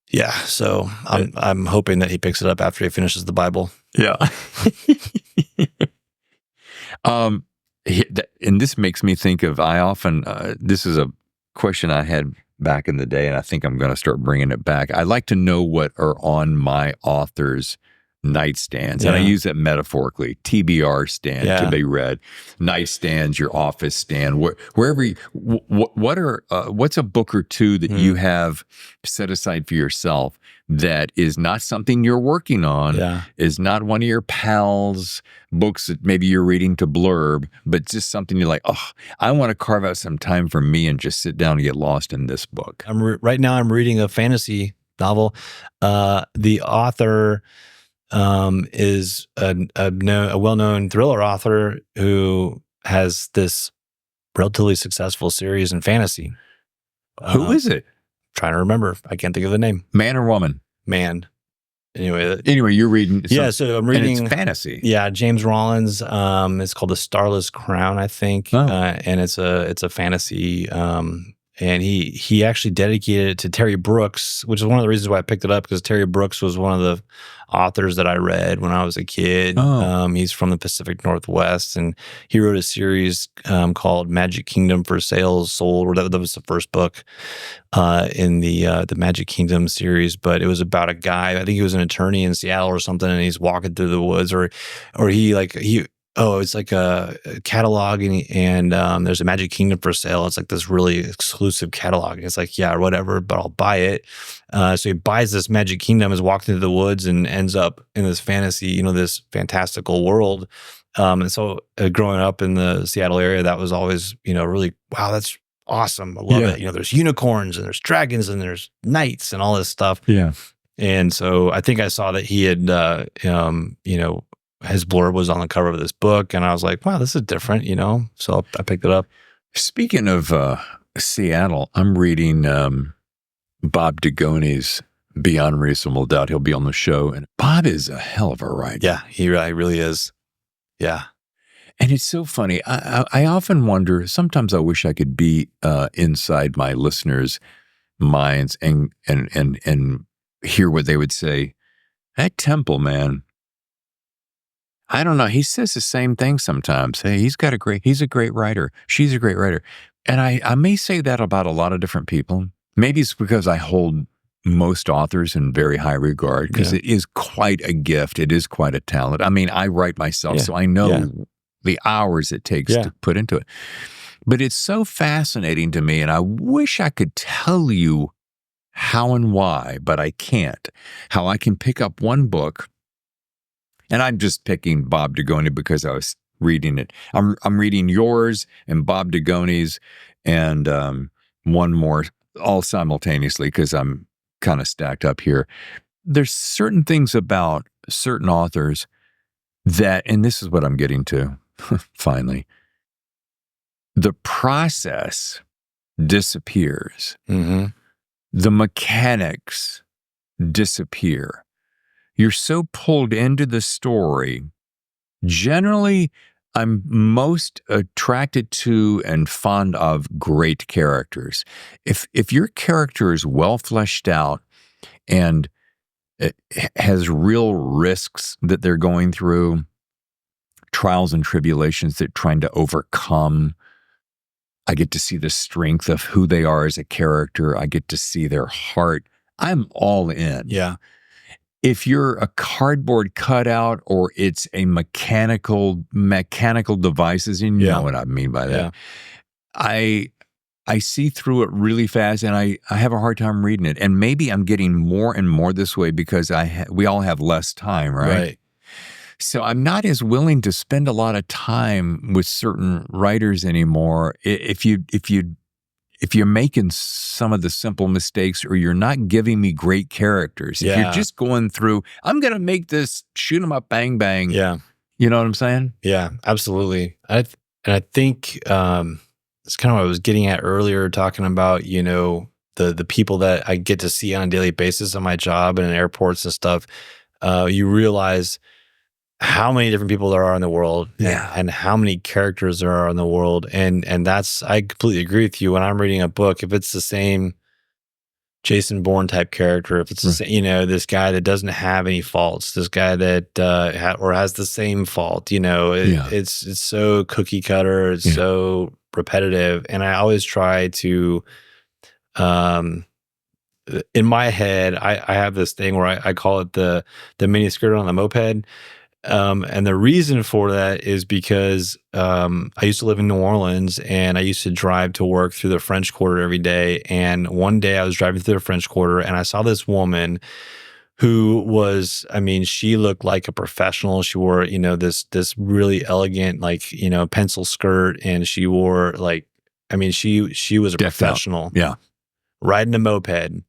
Yeah, so I'm hoping that he picks it up after he finishes the Bible. Yeah. And this makes me think of, this is a question I had back in the day, and I think I'm going to start bringing it back. I like to know what are on my author's nightstands, and I use that metaphorically. TBR stand, to be read. Nightstands, your office stand, wherever. What's a book or two that you have set aside for yourself that is not something you're working on, is not one of your pals' books that maybe you're reading to blurb, but just something you're like, oh, I want to carve out some time for me and just sit down and get lost in this book. Right now I'm reading a fantasy novel. The author is a well-known thriller author who has this relatively successful series in fantasy. Who is it? Trying to remember. I can't think of the name. Man or woman? Man. Anyway, you're reading. So I'm reading. And it's fantasy. Yeah, James Rollins. It's called The Starless Crown, I think, and it's a fantasy. And he actually dedicated it to Terry Brooks, which is one of the reasons why I picked it up, because Terry Brooks was one of the authors that I read when I was a kid. He's from the Pacific Northwest, and he wrote a series called Magic Kingdom for Sales Sold, or that was the first book in the Magic Kingdom series. But it was about a guy, I think he was an attorney in Seattle or something, and he's walking through the woods, or it's like a catalog, and there's a Magic Kingdom for sale. It's like this really exclusive catalog. It's like, yeah, whatever, but I'll buy it. So he buys this Magic Kingdom, is walking through the woods, and ends up in this fantasy, this fantastical world. And so growing up in the Seattle area, that was always, really, wow, that's awesome. I love it. There's unicorns and there's dragons and there's knights and all this stuff. Yeah. And so I think I saw that he had, his blurb was on the cover of this book, and I was like, wow, this is different, So I picked it up. Speaking of Seattle, I'm reading Bob Dugoni's Beyond Reasonable Doubt. He'll be on the show, and Bob is a hell of a writer. Yeah, he really is. Yeah. And it's so funny. I often wonder, sometimes I wish I could be inside my listeners' minds and hear what they would say. That Temple, man, I don't know. He says the same thing sometimes. Hey, he's a great writer. She's a great writer. And I may say that about a lot of different people. Maybe it's because I hold most authors in very high regard, because it is quite a gift. It is quite a talent. I mean, I write myself, so I know the hours it takes to put into it. But it's so fascinating to me, and I wish I could tell you how and why, but I can't. How I can pick up one book. And I'm just picking Bob Dugoni because I was reading it. I'm reading yours and Bob Dugoni's and one more, all simultaneously, because I'm kind of stacked up here. There's certain things about certain authors that, and this is what I'm getting to, finally, the process disappears. Mm-hmm. The mechanics disappear. You're so pulled into the story. Generally, I'm most attracted to and fond of great characters. If your character is well fleshed out and it has real risks that they're going through, trials and tribulations they're trying to overcome, I get to see the strength of who they are as a character. I get to see their heart. I'm all in. Yeah. If you're a cardboard cutout or it's a mechanical devices, and you know what I mean by that, I see through it really fast, and I have a hard time reading it. And maybe I'm getting more and more this way because we all have less time, right? So I'm not as willing to spend a lot of time with certain writers anymore. If you're making some of the simple mistakes, or you're not giving me great characters, if you're just going through, I'm going to make this, shoot 'em up, bang, bang. Yeah. You know what I'm saying? Yeah, absolutely. I think it's kind of what I was getting at earlier, talking about, the people that I get to see on a daily basis on my job and in airports and stuff. You realize how many different people there are in the world, and how many characters there are in the world. And that's, I completely agree with you. When I'm reading a book, if it's the same Jason Bourne type character, if it's the same, this guy that doesn't have any faults, this guy that or has the same fault, it's so cookie cutter, it's so repetitive. And I always try to in my head, I have this thing where I call it the mini skirt on the moped. And the reason for that is because I used to live in New Orleans, and I used to drive to work through the French Quarter every day. And one day I was driving through the French Quarter, and I saw this woman who was, I mean, she looked like a professional. She wore, this really elegant, pencil skirt, and she wore she was a professional. Yeah. Riding a moped.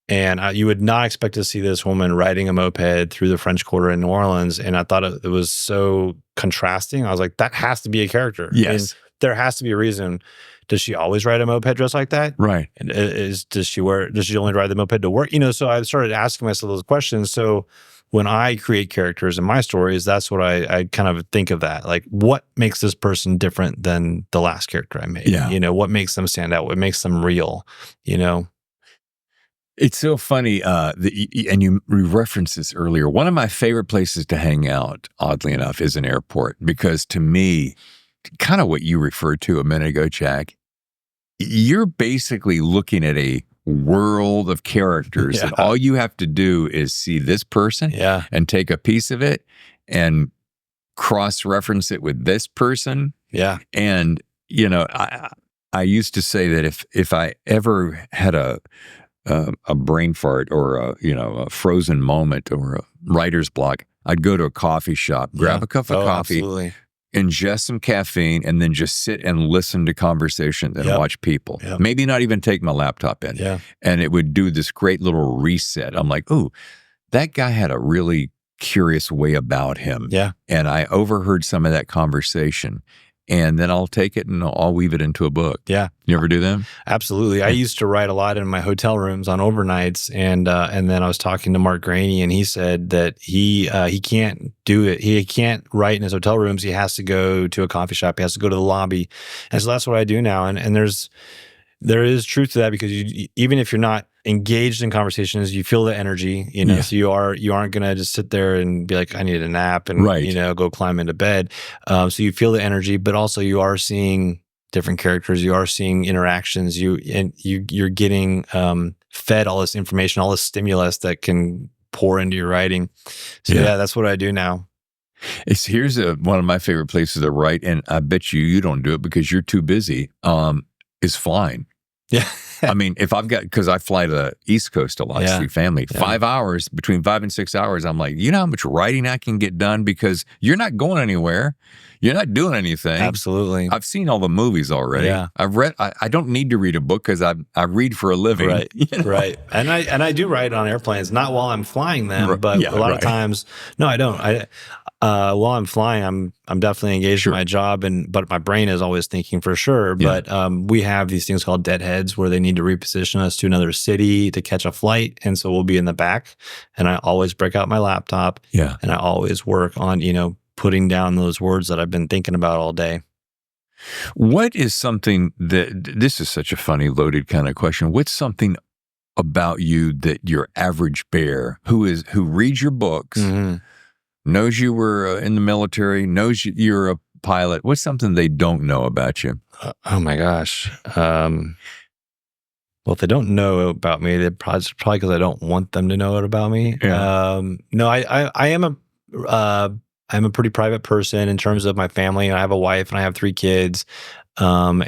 And you would not expect to see this woman riding a moped through the French Quarter in New Orleans. And I thought it was so contrasting. I was like, that has to be a character. Yes. And there has to be a reason. Does she always ride a moped dressed like that? Right. And does she only ride the moped to work? So I started asking myself those questions. So when I create characters in my stories, that's what I kind of think of that. Like, what makes this person different than the last character I made? Yeah. What makes them stand out? What makes them real? It's so funny, and you referenced this earlier. One of my favorite places to hang out, oddly enough, is an airport, because to me, kind of what you referred to a minute ago, Jack, you're basically looking at a world of characters, and all you have to do is see this person and take a piece of it and cross-reference it with this person. Yeah. And, I used to say that if I ever had a brain fart or a frozen moment or a writer's block, I'd go to a coffee shop, grab a cup of coffee, absolutely. ingest some caffeine, and then just sit and listen to conversations and watch people. Maybe not even take my laptop in. And it would do this great little reset. I'm like, ooh, that guy had a really curious way about him. And I overheard some of that conversation. And then I'll take it and I'll weave it into a book. You ever do that? Absolutely. I used to write a lot in my hotel rooms on overnights, and then I was talking to Mark Graney, and he said that he can't do it. He can't write in his hotel rooms. He has to go to a coffee shop. He has to go to the lobby, and so that's what I do now. And there is truth to that, because even if you're not engaged in conversations, you feel the energy, so you aren't going to just sit there and be like, I need a nap and, go climb into bed. So you feel the energy, but also you are seeing different characters. You are seeing interactions. You're getting fed all this information, all this stimulus that can pour into your writing. So that's what I do now. Here's one of my favorite places to write, and I bet you don't do it because you're too busy, is flying. Yeah. I mean, because I fly to the East Coast a lot, see family, 5 hours, between 5 and 6 hours. I'm like, how much writing I can get done, because you're not going anywhere. You're not doing anything. Absolutely. I've seen all the movies already. I've read, I don't need to read a book because I read for a living. Right. Right. And I do write on airplanes, not while I'm flying them, but a lot of times, no, I don't. While I'm flying, I'm definitely engaged in my job, but my brain is always thinking for sure. But we have these things called deadheads where they need to reposition us to another city to catch a flight, and so we'll be in the back. And I always break out my laptop, and I always work on putting down those words that I've been thinking about all day. What is something this is such a funny, loaded kind of question. What's something about you that your average bear who reads your books, knows you were in the military, knows you're a pilot, what's something they don't know about you? Oh my gosh. Well, if they don't know about me, they're probably because I don't want them to know it about me. No, I'm a pretty private person in terms of my family. I have a wife and I have 3 kids. And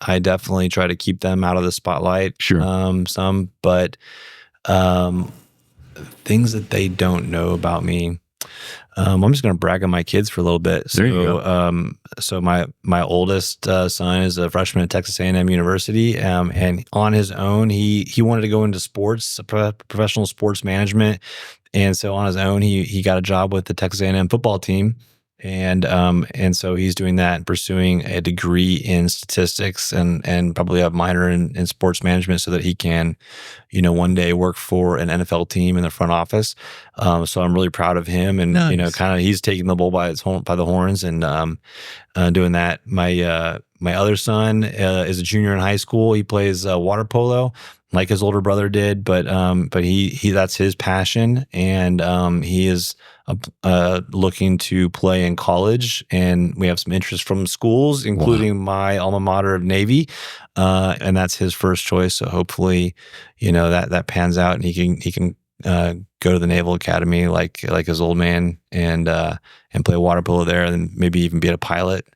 I definitely try to keep them out of the spotlight. But things that they don't know about me. I'm just going to brag on my kids for a little bit. There you go. So my oldest son is a freshman at Texas A&M University, and on his own, he wanted to go into sports, professional sports management, and so on his own, he got a job with the Texas A&M football team. And so he's doing that and pursuing a degree in statistics and probably a minor in sports management so that he can, one day work for an NFL team in the front office. So I'm really proud of him, and kind of he's taking the bull by the horns and doing that. My my other son is a junior in high school. He plays water polo like his older brother did, but he that's his passion, and he is looking to play in college, and we have some interest from schools, including my alma mater of Navy, and that's his first choice. So hopefully, that pans out, and he can go to the Naval Academy like his old man, and play water polo there, and then maybe even be a pilot.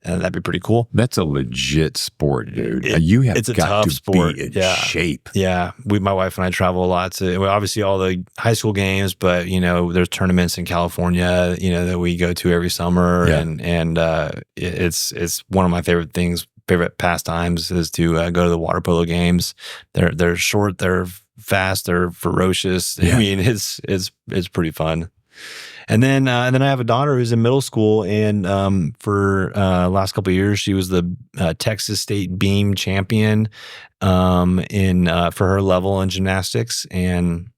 That'd be pretty cool. That's a legit sport, dude. You have it's a got tough to sport. be in shape. Yeah, my wife and I travel a lot to obviously all the high school games, but there's tournaments in California, that we go to every summer, and it's one of my favorite pastimes is to go to the water polo games. They're short, they're fast, they're ferocious. Yeah. I mean, it's pretty fun. And then I have a daughter who's in middle school, and for last couple of years, she was the Texas State beam champion for her level in gymnastics. And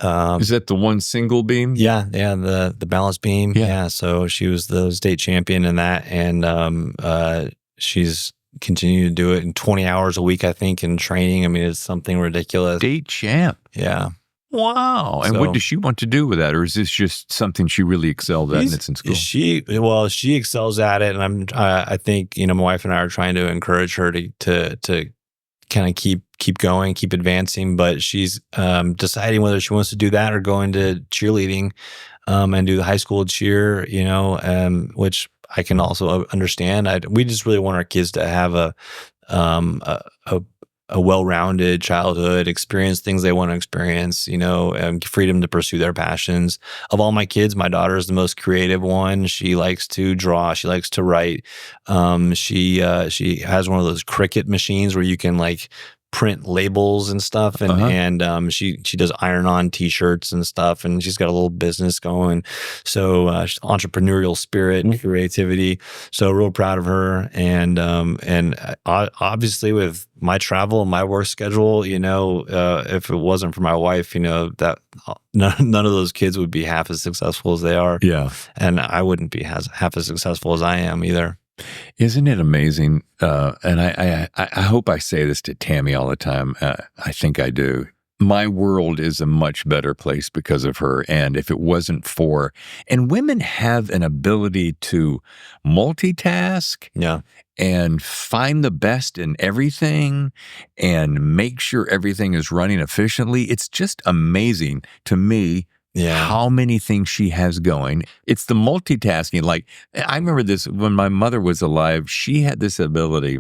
is that the one single beam? Yeah, the balance beam. Yeah. So she was the state champion in that, and she's continued to do it in 20 hours a week, I think, in training. I mean, it's something ridiculous. State champ. Yeah. Wow. And what does she want to do with that? Or is this just something she really excelled at and it's in school? She excels at it. And I think, my wife and I are trying to encourage her to kind of keep going, keep advancing. But she's deciding whether she wants to do that or go into cheerleading and do the high school cheer, which I can also understand. We just really want our kids to have a well-rounded childhood, experience things they want to experience, freedom to pursue their passions. Of all my kids, my daughter is the most creative one. She likes to draw. She likes to write. She has one of those Cricut machines where you can print labels and stuff, and she does iron-on T-shirts and stuff, and she's got a little business going. So entrepreneurial spirit and creativity. So real proud of her, and obviously with my travel and my work schedule, if it wasn't for my wife, that none of those kids would be half as successful as they are. Yeah, and I wouldn't be half as successful as I am either. Isn't it amazing? And I hope I say this to Tammy all the time. I think I do. My world is a much better place because of her. And if it wasn't for, and women have an ability to multitask, and find the best in everything and make sure everything is running efficiently. It's just amazing to me. Yeah. How many things she has going. It's the multitasking. I remember this when my mother was alive, she had this ability.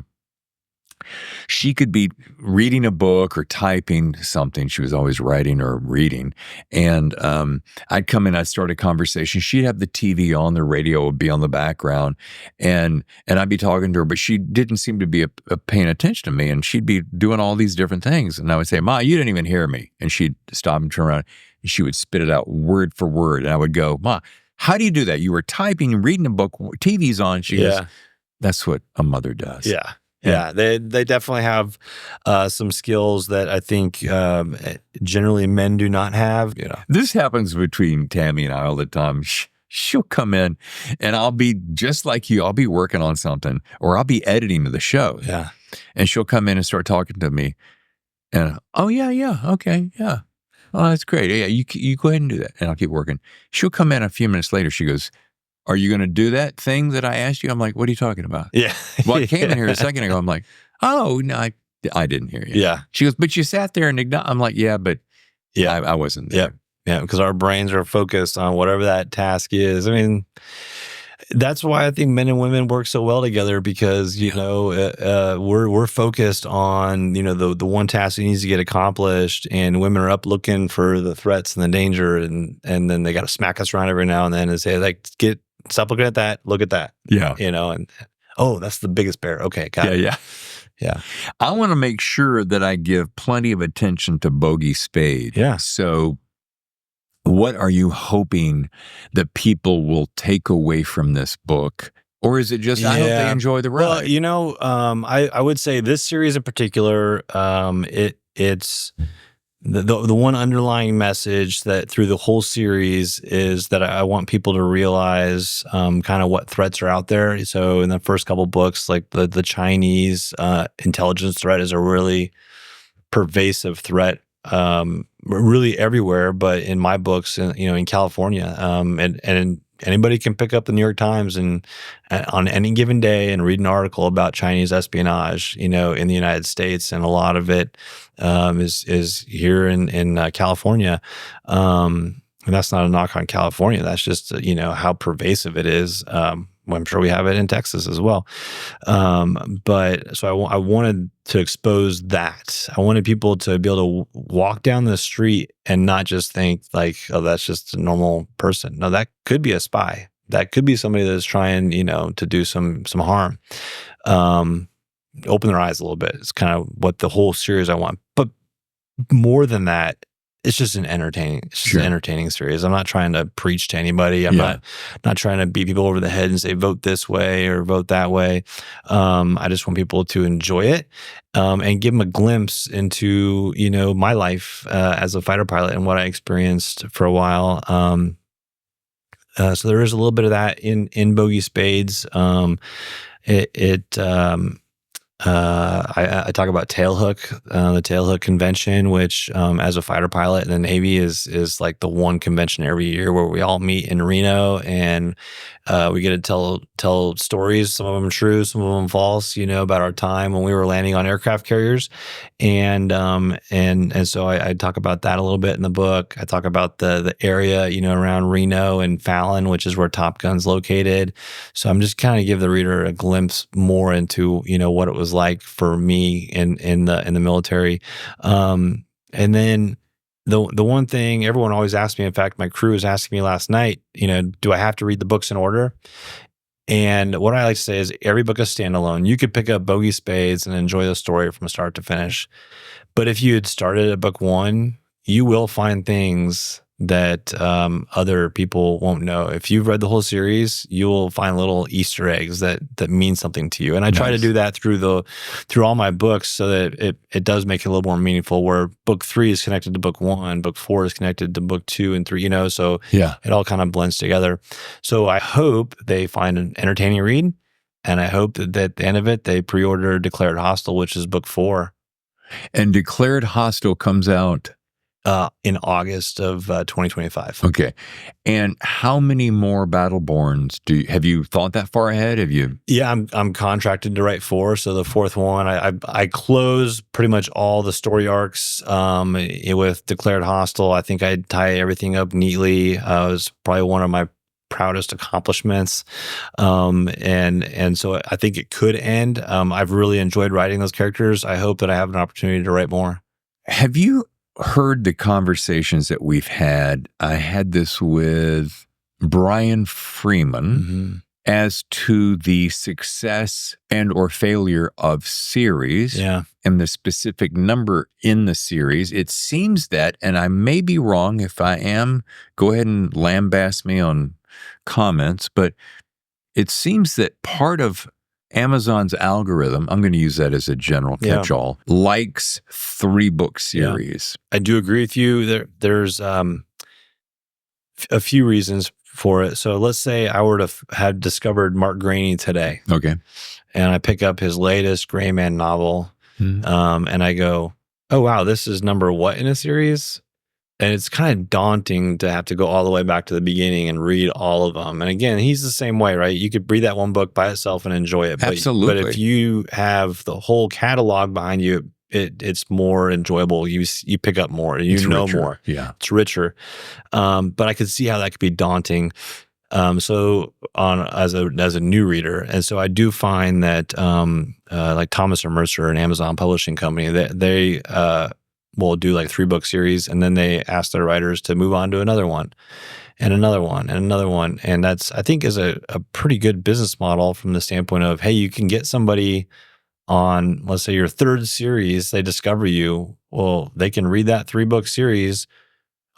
She could be reading a book or typing something. She was always writing or reading. And I'd come in, I'd start a conversation. She'd have the TV on, the radio would be on the background. And I'd be talking to her, but she didn't seem to be paying attention to me. And she'd be doing all these different things. And I would say, Ma, you didn't even hear me. And she'd stop and turn around. She would spit it out word for word. And I would go, Ma, how do you do that? You were typing, reading a book, TV's on. She goes, that's what a mother does. Yeah. They definitely have some skills that I think generally men do not have. This happens between Tammy and I all the time. She'll come in and I'll be just like you. I'll be working on something or I'll be editing the show. Yeah. And she'll come in and start talking to me. And, okay, yeah. Oh, that's great. Yeah, you go ahead and do that. And I'll keep working. She'll come in a few minutes later. She goes, are you going to do that thing that I asked you? I'm like, what are you talking about? Yeah. Well, I came in here a second ago. I'm like, oh, no, I didn't hear you. Yeah. She goes, but you sat there and I'm like, yeah, but I wasn't there. Yeah, because our brains are focused on whatever that task is. I mean, that's why I think men and women work so well together because, we're focused on, the one task that needs to get accomplished, and women are up looking for the threats and the danger, and then they got to smack us around every now and then and say, stop looking at that, look at that. Yeah. And, oh, that's the biggest bear. Okay, got it. Yeah. I want to make sure that I give plenty of attention to Bogey Spades. Yeah. So what are you hoping that people will take away from this book? Or is it just, I hope they enjoy the ride? Well, I would say this series in particular, it's the one underlying message that through the whole series is that I want people to realize kind of what threats are out there. So in the first couple books, like the Chinese intelligence threat is a really pervasive threat, really everywhere. But in my books, in California, and anybody can pick up the New York Times and on any given day and read an article about Chinese espionage, in the United States, and a lot of it is here in California. And that's not a knock on California. That's just how pervasive it is. I'm sure we have it in Texas as well. But so I wanted to expose that. I wanted people to be able to walk down the street and not just think like, oh, that's just a normal person. No, that could be a spy. That could be somebody that's trying, to do some harm. Open their eyes a little bit. It's kind of what the whole series I want. But more than that, it's just an entertaining series. I'm not trying to preach to anybody. I'm not trying to beat people over the head and say vote this way or vote that way. I just want people to enjoy it and give them a glimpse into my life as a fighter pilot and what I experienced for a while. So there is a little bit of that in Bogey Spades. I talk about tailhook, the tailhook convention, which as a fighter pilot in the Navy is like the one convention every year where we all meet in Reno, and we get to tell stories, some of them true, some of them false, about our time when we were landing on aircraft carriers, and so I talk about that a little bit in the book. I talk about the area, around Reno and Fallon, which is where Top Gun's located. So I'm just kind of give the reader a glimpse more into what it was like for me in the military, and then the one thing everyone always asks me, in fact, my crew was asking me last night, do I have to read the books in order? And what I like to say is every book is standalone. You could pick up Bogey Spades and enjoy the story from start to finish. But if you had started at book 1, you will find things that other people won't know. If you've read the whole series, you will find little Easter eggs that mean something to you. And I try to do that through all my books so that it does make it a little more meaningful, where book 3 is connected to book 1, book 4 is connected to book 2 and 3, so it all kind of blends together. So I hope they find an entertaining read, and I hope that at the end of it, they pre-order Declared Hostile, which is book 4. And Declared Hostile comes out in August of 2025. Okay. And how many more Battleborns have you thought that far ahead? Have you? Yeah, I'm contracted to write 4. So the 4th one, I close pretty much all the story arcs with Declared Hostile. I think I tie everything up neatly. It was probably one of my proudest accomplishments. And so I think it could end. I've really enjoyed writing those characters. I hope that I have an opportunity to write more. Have you heard the conversations that we've had? I had this with Brian Freeman as to the success and or failure of series and the specific number in the series. It seems that, and I may be wrong, if I am, go ahead and lambaste me on comments, but it seems that part of Amazon's algorithm, I'm going to use that as a general catch-all, likes 3-book series. I do agree with you. There's a few reasons for it. So let's say I were to have discovered Mark Graney today. Okay. And I pick up his latest Gray Man novel, and I go, oh, wow, this is number what in a series? And it's kind of daunting to have to go all the way back to the beginning and read all of them. And again, he's the same way, right? You could read that one book by itself and enjoy it. Absolutely. But if you have the whole catalog behind you, it's more enjoyable. You pick up more. You know more. Yeah, it's richer. But I could see how that could be daunting. So as a new reader, and so I do find that like Thomas or Mercer, an Amazon publishing company, they will do like 3-book series, and then they ask their writers to move on to another one and another one and another one. And that's, I think, is a pretty good business model from the standpoint of, hey, you can get somebody on, let's say, your 3rd series, they discover you. Well, they can read that 3-book series.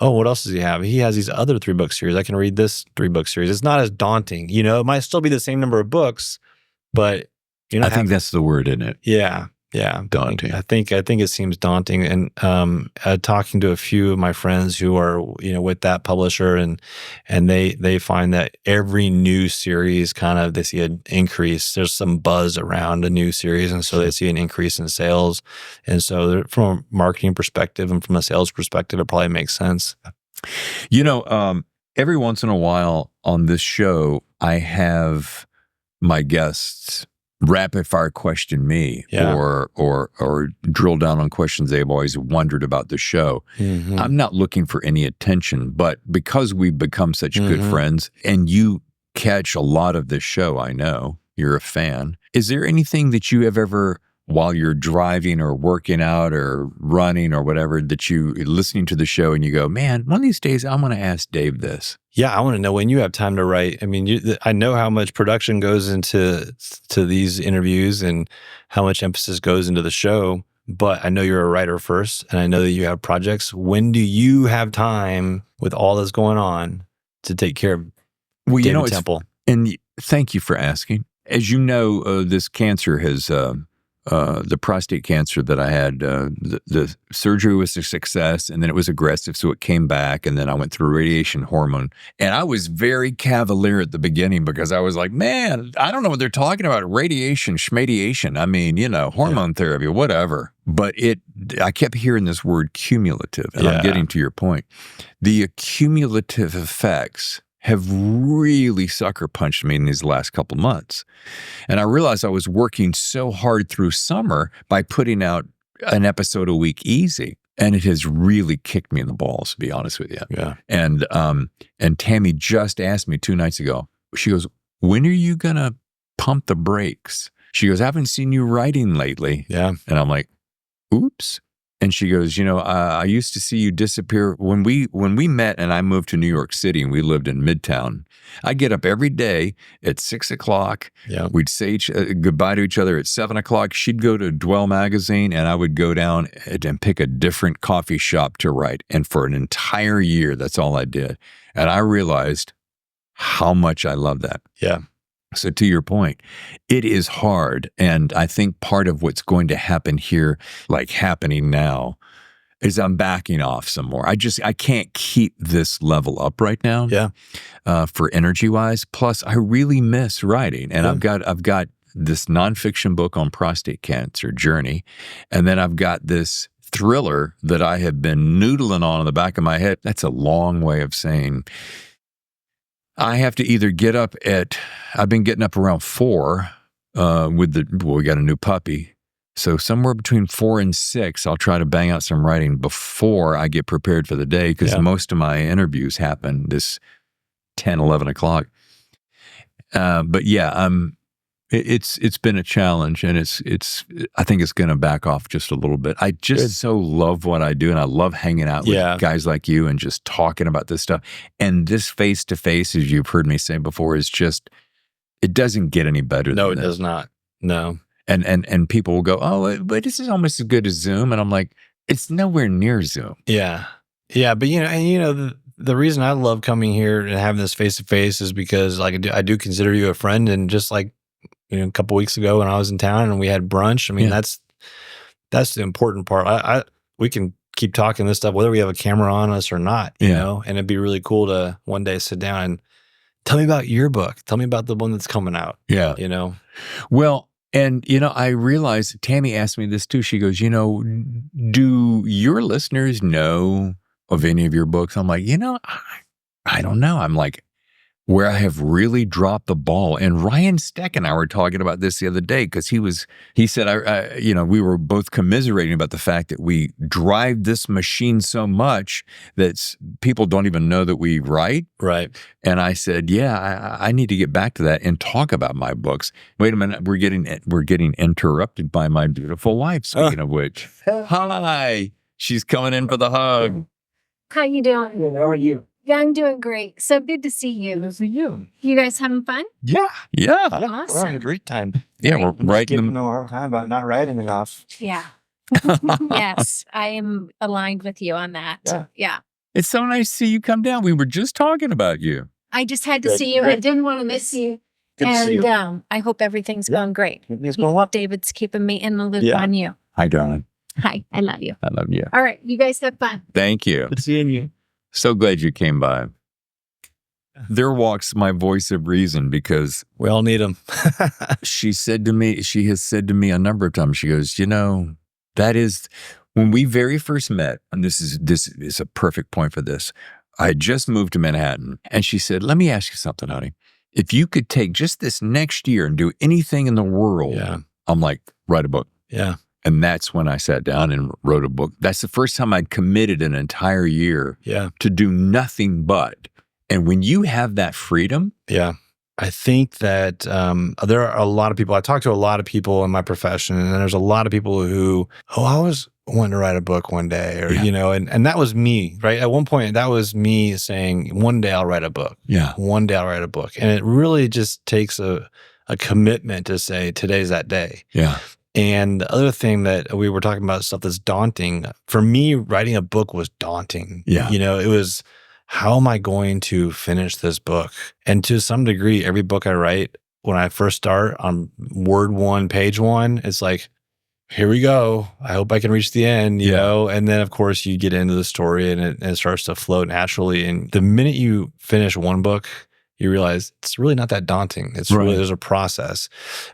Oh, what else does he have? He has these other 3-book series. I can read this 3-book series. It's not as daunting. It might still be the same number of books, but I think that's the word in it. Yeah. Yeah, daunting. I think it seems daunting, and talking to a few of my friends who are with that publisher, and they find that every new series they see an increase. There's some buzz around a new series, and so they see an increase in sales. And so from a marketing perspective and from a sales perspective, it probably makes sense. Every once in a while on this show, I have my guests rapid fire question me or drill down on questions they've always wondered about the show. Mm-hmm. I'm not looking for any attention, but because we've become such good friends and you catch a lot of this show, I know you're a fan. Is there anything that you have ever, while you're driving or working out or running or whatever, that you listening to the show and you go, man, one of these days I'm going to ask Dave this? Yeah, I want to know when you have time to write. I mean, I know how much production goes into these interviews and how much emphasis goes into the show, but I know you're a writer first, and I know that you have projects. When do you have time with all that's going on to take care of David Temple? And thank you for asking. As you know, this cancer has... the prostate cancer that I had, the surgery was a success, and then it was aggressive, so it came back, and then I went through radiation hormone. And I was very cavalier at the beginning because I was like, man, I don't know what they're talking about. Radiation, schmadiation. I mean, hormone therapy, whatever. But I kept hearing this word cumulative, and I'm getting to your point. The accumulative effects have really sucker punched me in these last couple months. And I realized I was working so hard through summer by putting out an episode a week easy. And it has really kicked me in the balls, to be honest with you. Yeah. And Tammy just asked me 2 nights ago, she goes, when are you going to pump the brakes? She goes, I haven't seen you writing lately. Yeah. And I'm like, oops. And she goes, I used to see you disappear. When we met and I moved to New York City and we lived in Midtown, I'd get up every day at 6 o'clock. Yeah. We'd say goodbye to each other at 7 o'clock. She'd go to Dwell magazine and I would go down and pick a different coffee shop to write. And for an entire year, that's all I did. And I realized how much I love that. Yeah. So to your point, it is hard. And I think part of what's going to happen here, like happening now, is I'm backing off some more. I can't keep this level up right now. Yeah. For energy wise. Plus, I really miss writing. And I've got this nonfiction book on prostate cancer journey. And then I've got this thriller that I have been noodling on in the back of my head. That's a long way of saying I have to either I've been getting up around 4 we got a new puppy. So somewhere between 4 and 6, I'll try to bang out some writing before I get prepared for the day because most of my interviews happen this 10, 11 o'clock. But yeah, it's been a challenge, and I think it's going to back off just a little bit. I just so love what I do, and I love hanging out with guys like you and just talking about this stuff. And this face-to-face, as you've heard me say before, is just, it doesn't get any better than this. No, it does not. No. And people will go, oh, but this is almost as good as Zoom. And I'm like, it's nowhere near Zoom. Yeah. Yeah. But, the reason I love coming here and having this face-to-face is because I do consider you a friend. And just like, a couple weeks ago when I was in town and we had brunch, I mean, that's the important part. We can keep talking this stuff, whether we have a camera on us or not, you know, and it'd be really cool to one day sit down and tell me about your book. Tell me about the one that's coming out. Yeah. Well, and, I realized Tammy asked me this too. She goes, do your listeners know of any of your books? I'm like, I don't know. I'm like, where I have really dropped the ball. And Ryan Steck and I were talking about this the other day because he said, we were both commiserating about the fact that we drive this machine so much that people don't even know that we write. Right. And I said, I need to get back to that and talk about my books. Wait a minute. We're getting interrupted by my beautiful wife, speaking of which. Hi. She's coming in for the hug. How you doing? Good. How are you? Yeah, I'm doing great. So good to see you. Good to see you. You guys having fun? Yeah. Yeah. We're having a great time. Yeah, we're writing them. No hard time about not writing enough. Yeah. Yes, I am aligned with you on that. Yeah. It's so nice to see you come down. We were just talking about you. I just had to see you. I didn't want to miss you. Good to see you. And I hope everything's going great. Everything's going well. David's keeping me in the loop Yeah. on you. Hi, darling. Hi, I love you. I love you. All right, you guys have fun. Thank you. Good seeing you. So glad you came by. There walks my voice of reason because We all need them. she has said to me a number of times, she goes, that is when we very first met, and this is a perfect point for this. I had just moved to Manhattan, and she said, let me ask you something, honey. If you could take just this next year and do anything in the world, Yeah. I'm like, write a book. Yeah. And that's when I sat down and wrote a book. That's the first time I'd committed an entire year Yeah. to do nothing but. And when you have that freedom, Yeah. I think that there are a lot of people, I talk to a lot of people in my profession, and there's a lot of people who, I was wanting to write a book one day, or, Yeah. and that was me, right? At one point, that was me saying, one day I'll write a book. yeah, One day I'll write a book. And it really just takes a commitment to say, today's that day. yeah, And the other thing that we were talking about, stuff that's daunting, for me, writing a book was daunting. Yeah. It was, how am I going to finish this book? And to some degree, every book I write, when I first start on word 1, page 1, it's like, here we go. I hope I can reach the end, you know? And then, of course, you get into the story and it starts to flow naturally. And the minute you finish one book, you realize it's really not that daunting. It's really, there's a process.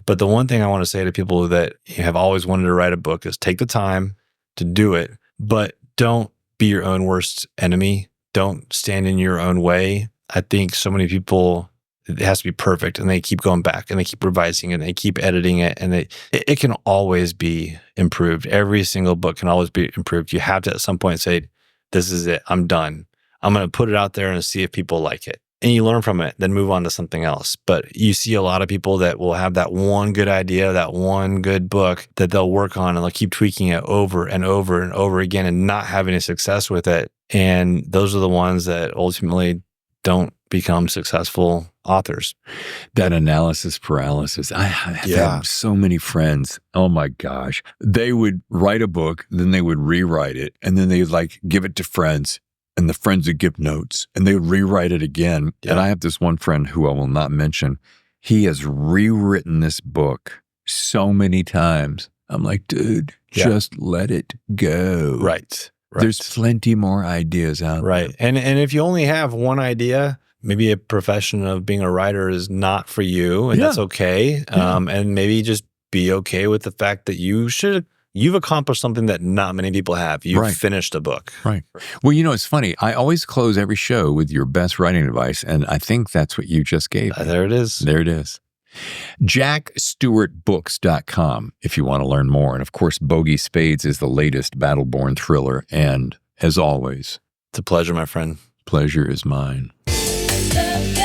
But the one thing I want to say to people that have always wanted to write a book is take the time to do it, but don't be your own worst enemy. Don't stand in your own way. I think so many people, it has to be perfect, and they keep going back and they keep revising and they keep editing it, and it can always be improved. Every single book can always be improved. You have to at some point say, this is it. I'm done. I'm going to put it out there and see if people like it. And you learn from it, then move on to something else. But you see a lot of people that will have that one good idea, that one good book that they'll work on, and they'll keep tweaking it over and over and over again and not having any success with it. And those are the ones that ultimately don't become successful authors. that analysis paralysis. I have had so many friends. Oh my gosh. They would write a book, then they would rewrite it, and then they'd like give it to friends, and the friends would give notes, and they would rewrite it again. Yeah. And I have this one friend who I will not mention. He has rewritten this book so many times. I'm like, dude, just let it go. Right. There's plenty more ideas out there. Right. And if you only have one idea, maybe a profession of being a writer is not for you, and that's okay. And maybe just be okay with the fact that you've accomplished something that not many people have. You've finished a book. Right. Well, it's funny. I always close every show with your best writing advice, and I think that's what you just gave me. There it is. There it is. JackStewartBooks.com if you want to learn more. And of course, Bogey Spades is the latest Battleborn thriller. And as always, It's a pleasure, my friend. pleasure is mine. The